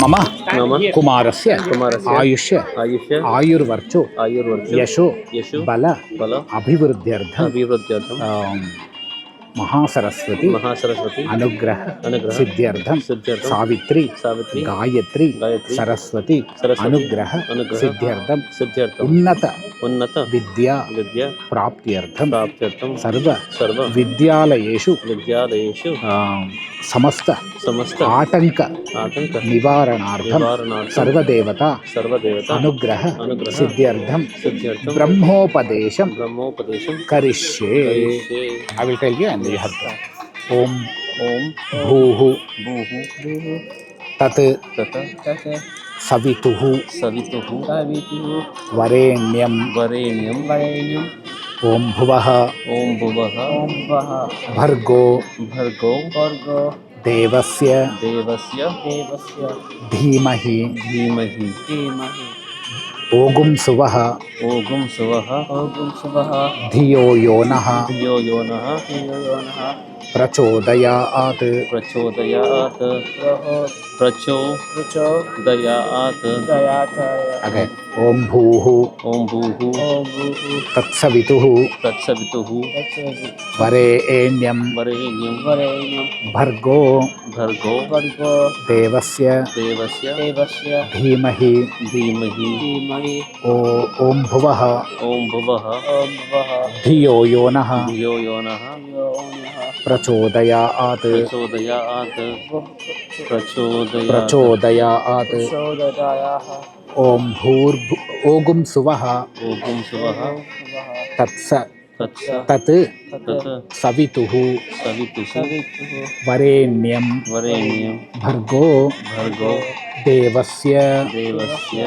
మమ मम కుమారస్య कुमारस्य ఆయుష్య आयुष्य ఆయుర్వర్చో आयुर्वर्च యశో यशो బల बल అభివృద్ధ్యర్థం अभिवृद्ध्यर्थं మహాసరస్వతి महासरस्वती అనుగ్రహ अनुग्रह సిద్ధ్యర్థం सिद्ध्यर्थं సావిత్రి सावित्री గాయత్రి गायत्री సరస్వతి सरस्वती అనుగ్రహ अनुग्रह సిద్ధ్యర్థం सिद्ध्यर्थं ఉన్నత उन्नत విద్యా विद्या ప్రాప్త్యర్థం प्राप्त्यर्थं సర్వ सर्व విద్యాలయేషు विद्यालयेषु సమస్త समस्त ఆటంక आतंक నివారణార్థం निवारणार्थं సర్వదేవత सर्वदेवता అనుగ్రహ अनुग्रह సిద్ధ్యర్థం सिद्ध्यर्थं బ్రహ్మోపదేశం ब्रह्मोपदेशं కరిష్యే. करिष्ये. I will tell you and you have to. ఓం ॐ భూః भूः తత్ तत् సవితుః सवितुः వరేణ్యం वरेण्यं ఓం భువః ॐ भुवः భర్గో भर्गो దేవస్య देवस्य ధీమహి धीमहि ఓగుం సువః ओगुं सुवः ధియో యోనః धियो यो नः ప్రచోదయాత్. प्रचोदयात् प्रचोदयात् ఓకే. ఓం భూః ॐ भूः తత్సవితుః तत्सवितुः వరేణ్యం वरेण्यं భర్గో भर्गो దేవస్య देवस्य ధీమహి धीमहि ఓం భువః ॐ भुवः ధియో యోనః धियो यो नः ప్రచోదయాత్ प्रचोदयात् ప్రచోదయాత్. ఓం ఓగుం సువః ओगुं सुवः తత్స तत्स తత్ तत् సవితుః सवितुः వరేణ్యం वरेण्यं భర్గో भर्गो దేవస్య देवस्य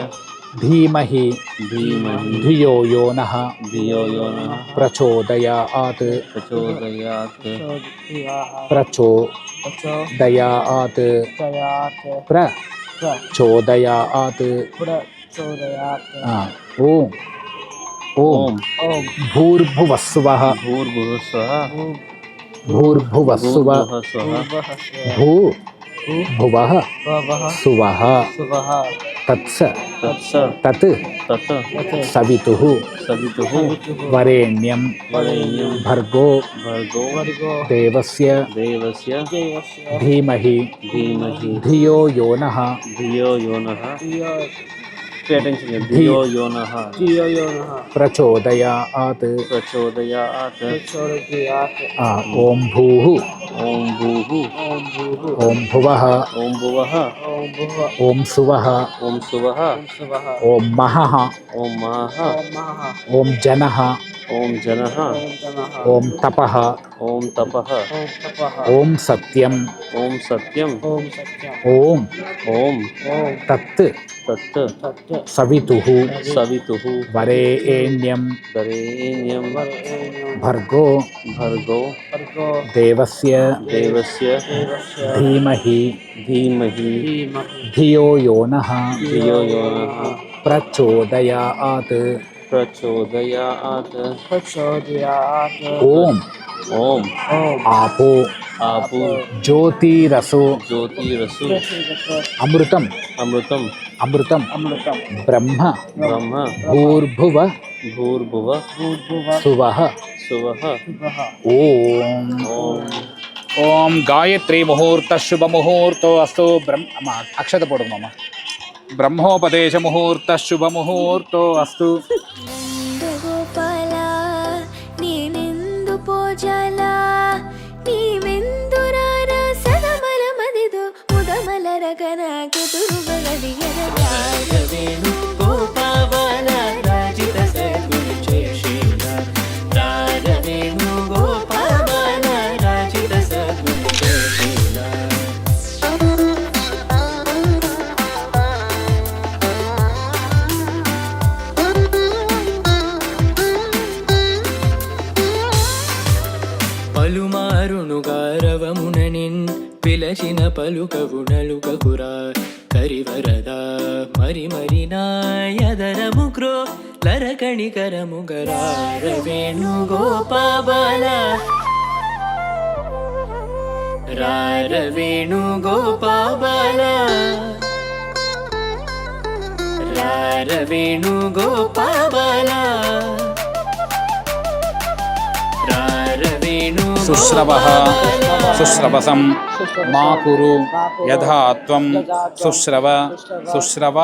ధీమహి धीमहि ధియో యోనః धियो यो नः ప్రచోదయాత్ प्रचोदयात् ప్రచోదయాత్ ప్రచోదయాత్. ఓం ఓం ॐ భూర్భువస్సువః भूर्भुवस्वः భూర్భువస్సువః भूर्भुवः భూర్భువః సువః తత్స तत्स తత్ तत् సవితుః सवितुः వరేణ్యం वरेण्यं భర్గో भर्गो దేవస్య देवस्य ధీమహి धीमहि ధియో యోనః धियो यो नः Pay attention here. धियो यो नः ప్రచోదయాత్. प्रचोदयात् ఓం భూః ॐ भूः ఓం భువః ॐ भुवः ఓం సువః ॐ सुवः ఓం మహః ॐ महः ఓం జనః ॐ जनः ఓం తపః ॐ तपः ఓం సత్యం ॐ सत्यं ఓం ॐ తత్ तत् సవితుః सवितुः వరేణ్యం वरेण्यं భర్గో भर्गो దేవస్య देवस्य ధీమహి धीमहि ధియో యోనః धियो यो नः ప్రచోదయాత్. प्रचोदयात् ఓం ॐ ఆపో आपु జ్యోతిరసో ज्योतिरसु అమృతం अमृतं అమృతం బ్రహ్మ ब्रह्म భూర్భువ भूर्भुव సువః सुवः ఓం ॐ ఓం గాయత్రీ ముహూర్త శుభ ముహూర్తో అస్తు. అక్షత పొడుగు మమ్మ. బ్రహ్మోపదేశ ముహూర్త శుభ ముహూర్తో అస్తు. ಗೋಪಾಲ ನೀನೆಂದು ಪೋಜಾಲ ನೀವೆಂದುರಾರ ಸದಮಲ ಮದಿದು ಮುದಮಲರಗನ ಕುದುರುಗಳಿಗೆರ ವೇಣು ಗೋಪಾಲ ರಾಜಿತ ಸದ್ಗುರುಚೇಶೀಲ ವೇಣು ಗೋಪಾಲ ರಾಜಿತ ಸದ್ಗುರುಚೇಶೀಲ. పలుమారునుగారవముననిన్ పిలచిన పలుకవునలుకకురా కరివరద మరి మరి నాయదరముగ్రో లరకణికరముగరార వేణు గోపాల రార వేణు గోపాల రారవేణుగోపాబాలా సుశ్రవః సుశ్రవసం మా కురు యథా త్వం సుశ్రవ సుశ్రవ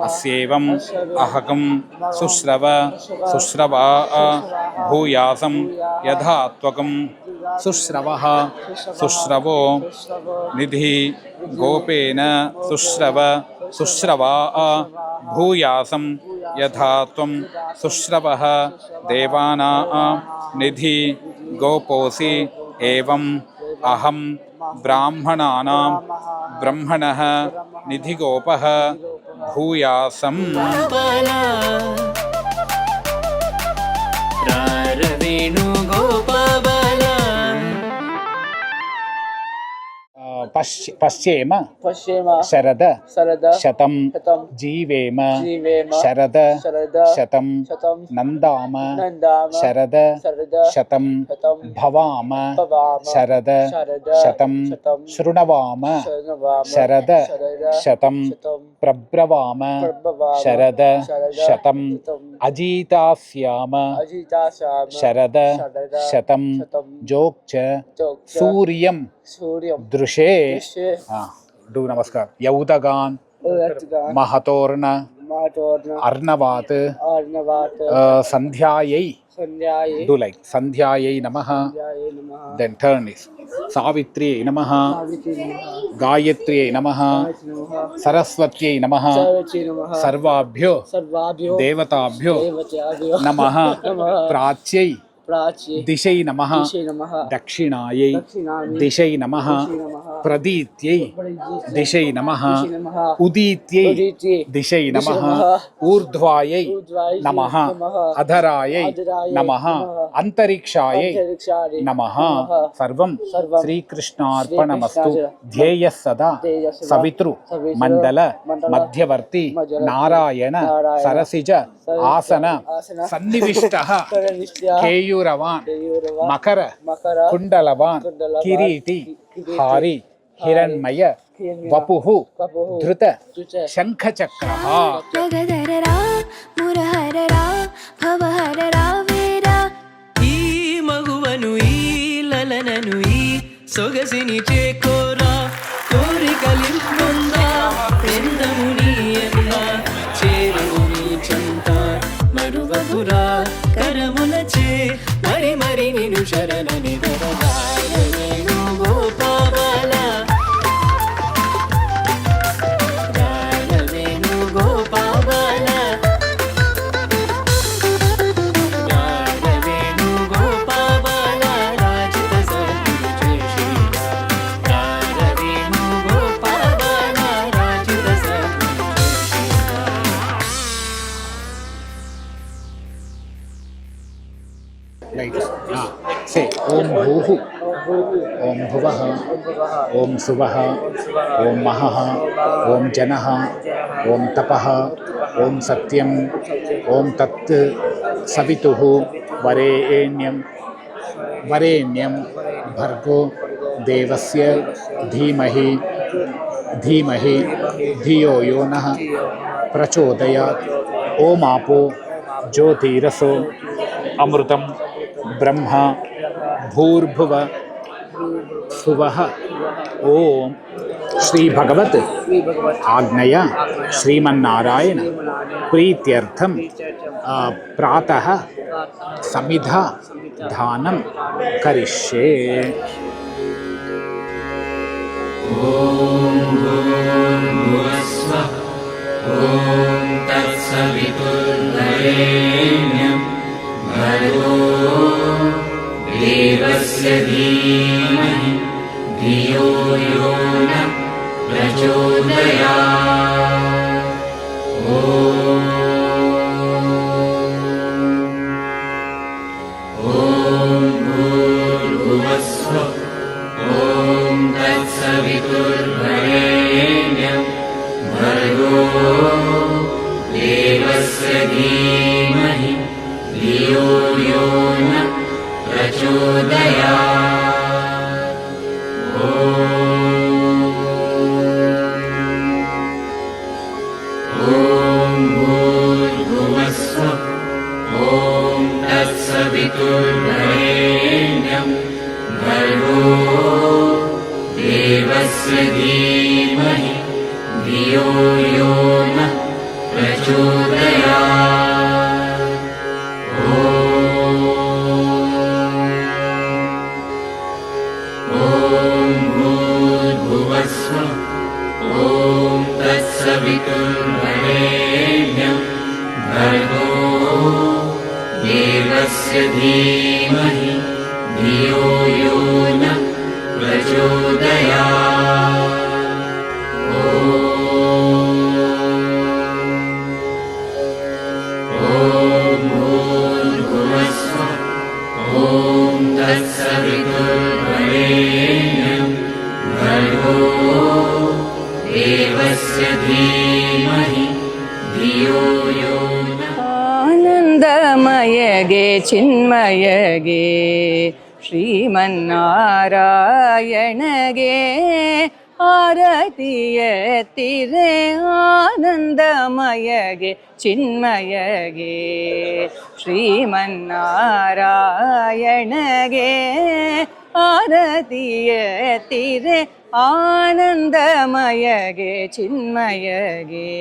అస్యేవం అహకం సుశ్రవ సుశ్రవా భూయాసం యథా త్వకం సుశ్రవః సుశ్రవో నిధి గోపేన సుశ్రవ సుశ్రవా భూయాసం యథా త్వం సుశ్రవః దేవానా నిధి గోపోసి ఏవం అహం బ్రాహ్మణానాం బ్రహ్మణః నిధిగోపః భూయాసం బాలా రారవేణుగోపాబాలా పశ్యేమ పశ్యేమ శరద శరద శతం శతం జీవేమ జీవేమ శరద శరద శతం శతం నందామ నందామ శరద శరద శతం శతం భవామ భవామ శరద శరద శతం శతం శృణవామ శరణవామ శరద శరద శతం శతం ప్రబ్రవామ ప్రభవామ శరద శరద శతం శతం అజీతాస్యామ అజితాశామ శరద శరద శతం శతం జోక్చ చోక్చ సూర్యం సూర్యం దృశే దృశ్యే డూ నమస్కార్ యౌతగాన్ ఉరత్గా మహతోర్ణ మాటోర్ణ అర్ణవాత్ ఆర్ణవాత్ సంధ్యాయై సంధ్యాయే do like సంధ్యాయై నమః సంధ్యాయే నమః then turn is సావిత్ర్యై నమః సావిత్రి నమః గాయత్ర్యై నమః నమః సరస్వత్యై నమః సర్వచి నమః సర్వాభ్యో సర్వాభ్యో దేవతాభ్యో దేవతాభ్యో నమః నమః ప్రాచ్యై ప్రాచ్యే దిశై నమః దిశే నమః దక్షిణాయై దక్షిణామి దిశై నమః దిశే నమః ప్రదీత్యై దిశై నమః దిశే నమః ఉదీత్యై ఉదీత్యై దిశై నమః నమః ఊర్ధ్వాయై ఊర్ధ్వాయై నమః నమః అధరాయై అధరాయై నమః నమః అంతరిక్షాయై అంతరిక్షాయై నమః నమః సర్వం సర్వం శ్రీకృష్ణార్పణమస్తు శ్రీకృష్ణార్పణమస్తు. ధ్యేయః సదా ధ్యేయః సదా సవితృ సవితృ మండల మండల మధ్యవర్తి మధ్యవర్తి నారాయణ నారాయణ సరసిజ ఆసన ఆసన సన్నివిష్టః కరనిష్ఠ్య కేయూరవాన్ కేయూరవ మకర మకర కుండలవాన్ కుండలవాన్ కిరీటి కిరీటి హారి హిరణ్మయ హిరణ్మయ వపుః వపుః ధృత ధృత శంఖచక్రః నగధరరా మురహరరా భవహరరా వేరా ఈ మగువను ఈ లలనను ఈ సొగసిని చేకోరా కోరికలిందా ఎందము నీ ఎల్ల చేరువు నీ చెంత మరువగురా కరములచే మరి మరి నిను శరణని వేణుగోపాబాలా రారవేణుగోపాబాలా రారవేణుగోపాబాలా రాజిత సర్వచేషి రారవేణుగోపాబాలా రాజిత సర్వచేషి Like, say Om Bhuhu, Om Bhuvah, Om Suvah, Om Mahah, Om Janah, Om Tapah, Om Satyam, Om Tat Savituhu, Varenyam, Varenyam, Bhargo, Devasya, Dhimahi, Dhimahi, Dhiyo Yonah, Prachodayat, Om Apo, Jyotiraso, Amrutam, బ్రహ్మ భూర్భువ సువః ఓం శ్రీ భగవత్ ఆజ్ఞయ శ్రీమన్నారాయణ ప్రీత్యర్థం ప్రాతః సమిధ దానం కరిష్యే. Om धियो यो नः प्रचोदयात् ॐ भूर्भुवस्सुः ॐ तत्सवितुर्वरेण्यं भर्गो देवस्य धीमहि धियो यो नः प्रचोदयात् ॐ भूर्भुवस्सुः ॐ तत्सवितुर्वरेण्यं भर्गो देवस्य धीमहि धियो यो नः आनन्दमयगे चिन्मयगे ಶ್ರೀಮನ್ನಾರಾಯಣಗೆ ಆರತಿಯತ್ತಿರೆ ಆನಂದಮಯಗೆ ಚಿನ್ಮಯಗೆ ಶ್ರೀಮನ್ನಾರಾಯಣಗೆ ಆರತಿಯತ್ತಿರೆ ಆನಂದಮಯಗೆ ಚಿನ್ಮಯಗೆ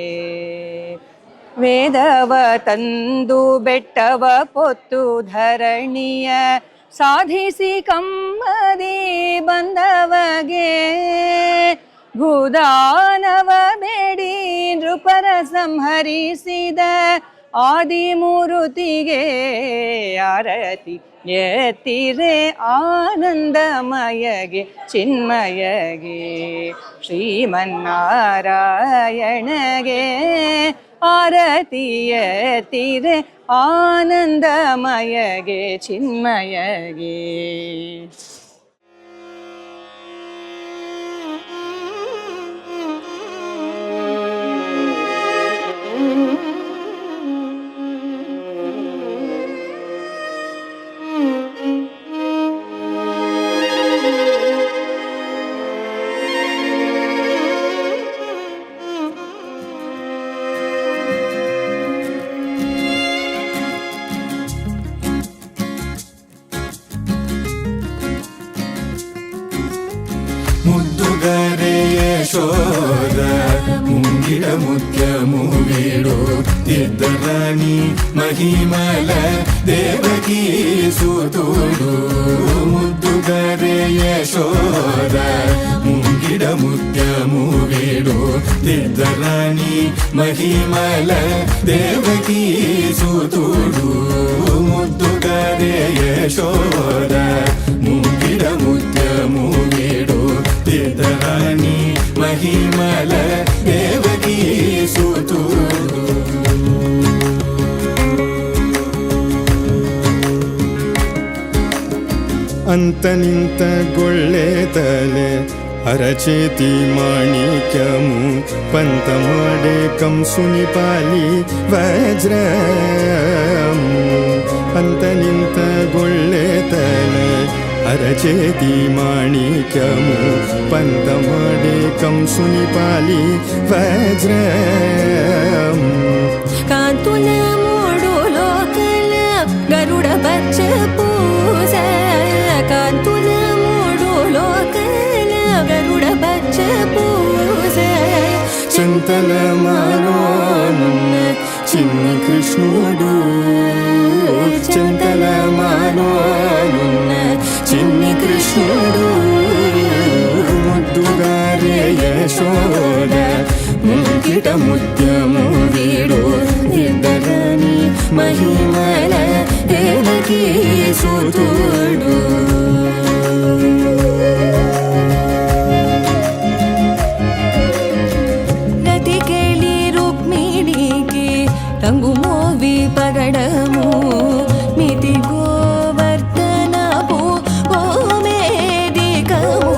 ವೇದವ ತಂದು ಬೆಟ್ಟವ ಪೊತ್ತು ಧರಣಿಯ ಸಾಧಿಸಿ ಕಮ್ಮದಿ ಬಂದವಗೆ ಭೂದಾನವ ಬೇಡಿ ನೃಪರ ಸಂಹರಿಸಿದ ಆದಿಮೂರುತಿಗೆ ಆರತಿ ಎತ್ತಿರೆ ಆನಂದಮಯಗೆ ಚಿನ್ಮಯಗೆ ಶ್ರೀಮನ್ನಾರಾಯಣಗೆ ಆರತಿ ಎತ್ತಿರೆ ಆನಂದಮಯಗೆ ಚಿನ್ಮಯಗೆ ಯಶೋದ ಮುಂಗಿಡ ಮುತ್ಯಮು ವೀಡು ತಿದ್ದರಾಣಿ ಮಹಿಮಲ ದೇವಕೀ ಸುತುಡು ಮುದ್ದುಗರೆ ಯಶೋದ ಮುಂಗಿಡ ಮುತ್ಯಮು ವೀಡು ತಿದ್ದರಾಣಿ ಮಹಿಮಲ ದೇವಕೀ ಸುತುಡು ಮುದ್ದುಗರೆ ಯಶೋದ ಮುಂಗಿಡ ಮುತ್ಯಮು ವೀಡು ತಿದ್ದರಾಣಿ ಮಹಿಮಲ ದೇವಕೀ ಸುತುಡು ಅಂತ ನಿಂತ ಗೊಳ್ಳೆ ತಲೆ ಅರಚೇತಿ ಮಾಣಿಕ್ಯಮು ಪಂತ ಮಾಡೆ ಕಂಸುನಿ ಪಾಲಿ ವಜ್ರಮು ಅಂತ ನಿಂತ ಗೊಳ್ಳೆ ತಲೆ ಅರಚೇತಿ ಮಾಣಿಕ್ಯಮು ಪಂತ ಮಾಡೆ ಕಂಸುನಿ ಪಾಲಿ ವಜ್ರಮು ಕಾಂತುಲ ಮೂಡು ಲೋಕಲ ಗರುಡ ಬಚ್ಚ ಪೂಜ ಕಾಂತುಲ ಮೂಡು ಲೋಕಲ ಗರುಡ ಬಚ್ಚ ಪೂಜ చింతల మానోనున్న చిన్ని కృష్ణుడు చింతల మానోనున్న చిన్ని కృష్ణుడు ముద్దుగారే యశోద ముంకిట ముత్యము వీడు ఇద్దరని మహిమల దేవకీ సుతుడు రంగు మోవి పగడము మితి గోవర్ధనము గోమేదికము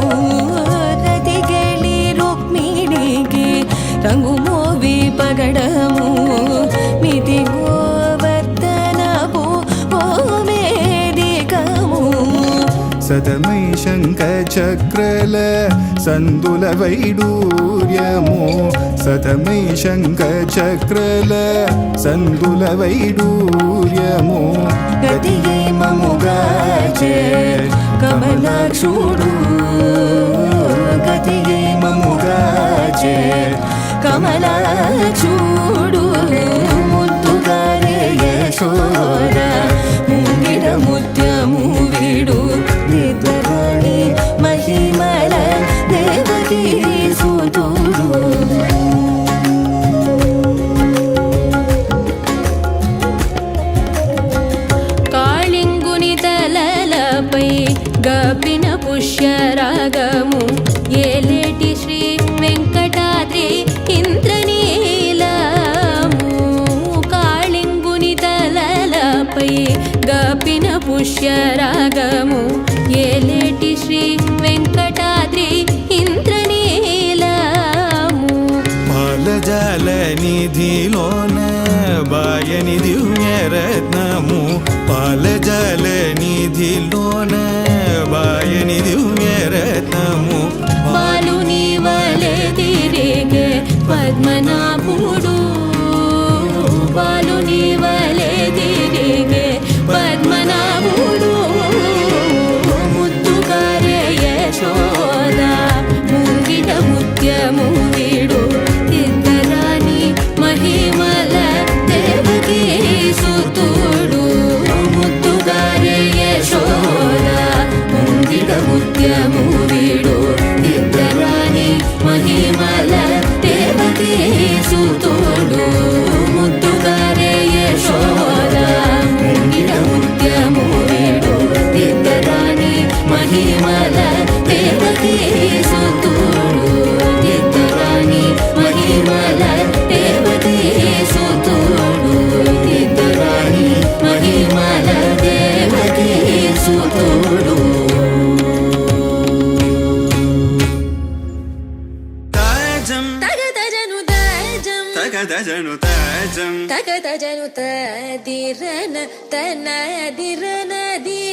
రతికెళి రుక్మిణికి రంగు మోవి పగడము మితి గోవర్ధనము గోమేదికము సతమై శంఖ చక్రల సందుల వైడూర్యము సతమై శంఖ చక్రల సందుల వైడూర్యము గతియే మముగాచే కమలాక్షుడు గతియే క్షేమముగాచే కమలాచూడు ముద్దుగారే యశోద ముంగిట ముత్యము వీడు నిద్రరాణి మహిమల దేవకీ సుతుడు కాళింగుని తలలపై గపిన పుష్యరాగము ఏలేటి శ్రీ వెంకటాద్రి ఇంద్రనీలము కాళింగుని తలలపై గపిన పుష్యరాగము ఏలేటి శ్రీ వెంకటాద్రి ఇంద్రనీలము బాలజాల నిధిలోన బాయని దివ్యరత్నము బాలజాల నిధిలోన బాయని దివ్యరత్నము బాలుని వలె తిరిగే పద్మనాభుడు బాలుని వలె తిరిగే పద్మనాభుడు ముద్దుగారే యశోద ముంగిట ముత్యము వీడు ఇద్దరాని మహిమల దేవకీ సుతుడు ముద్దుగారే యశోద ముంగిట ముత్యము వీడు ఇద్దరాని మహిమల దేవకీ సుతుడు ముద్దుగారే యశోద ముంగిట ముత్యము వీడు ఇద్దరాని మహిమల దేవకీ సుతుడు ఇద్దరాని మహిమల దేవకీ సుతుడు ఇద్దరాని మహిమల దేవకీ సుతుడు తాజం తగదజను తజం తగదజను తాజం తగదజను తదిరన తనదిరనది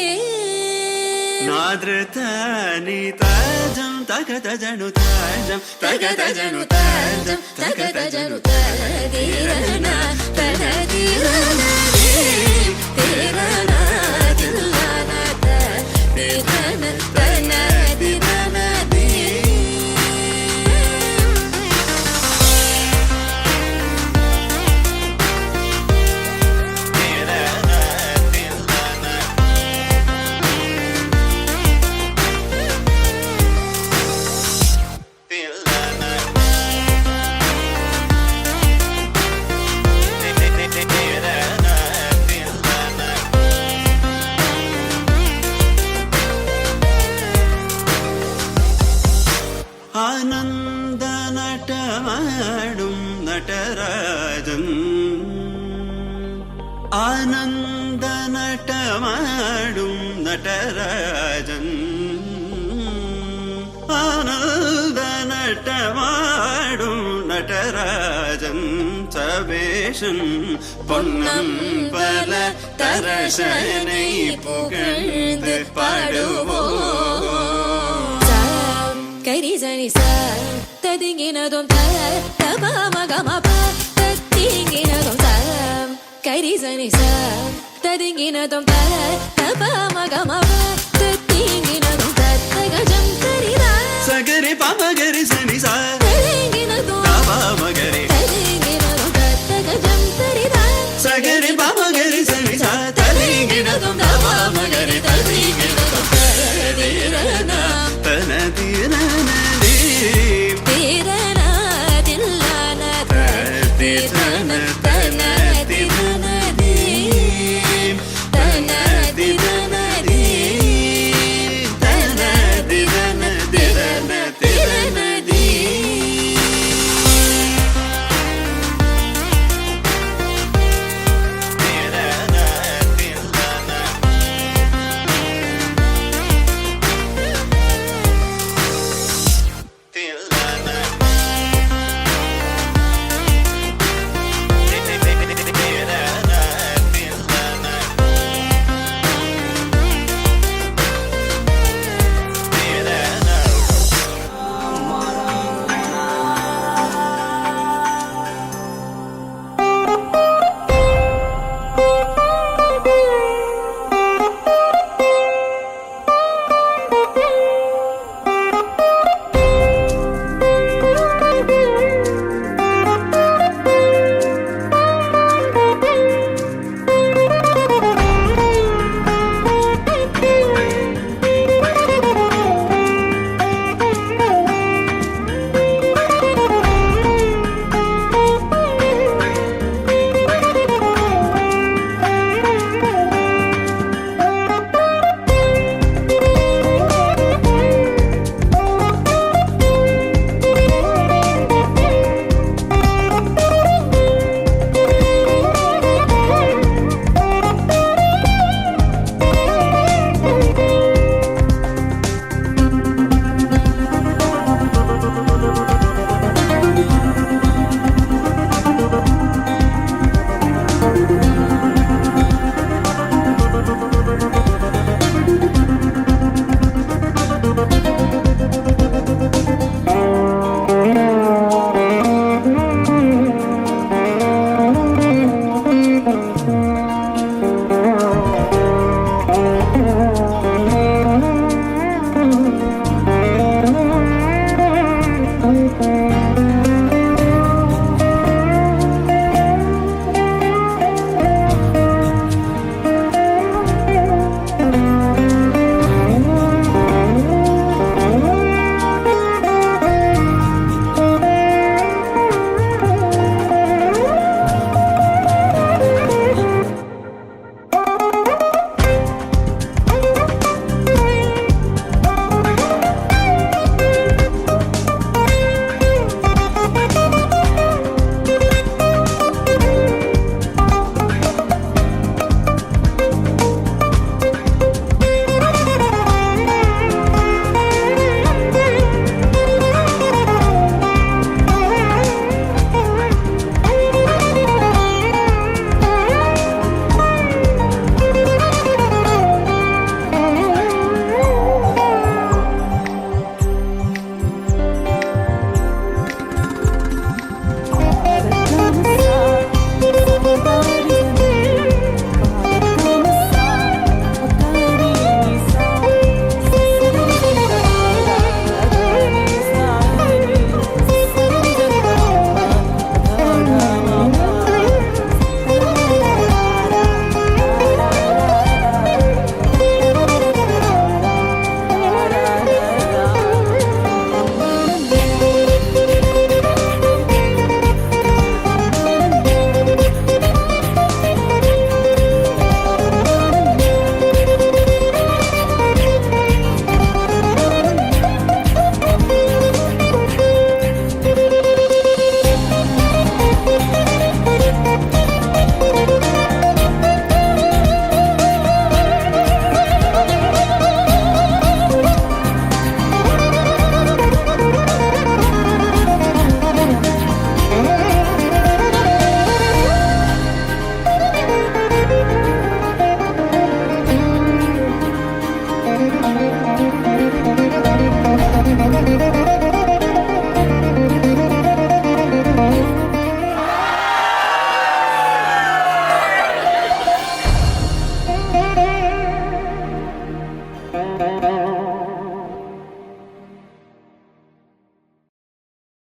నాద్రతాని తాజం తగదజను తాజం తగదజను తాజం తగదజను తదిరన తనదిరనది తిరన తిల్లన తదిరన తనదిరనది ആനന്ദ നടമാടും നടരാജൻ ആനന്ദ നടമാടും നടരാജൻ ആനന്ദ നടമാടും നടരാജൻ സവേഷൻ പൊന്നം പല തരശനെ പുകഴ്ந்து പാടുവോ കരിസനി സ തദിങ്ങിനതും തപമഗമപ തത്തിങ്ങിനതും കരിസനി സ തദിങ്ങിനതും തപമഗമപ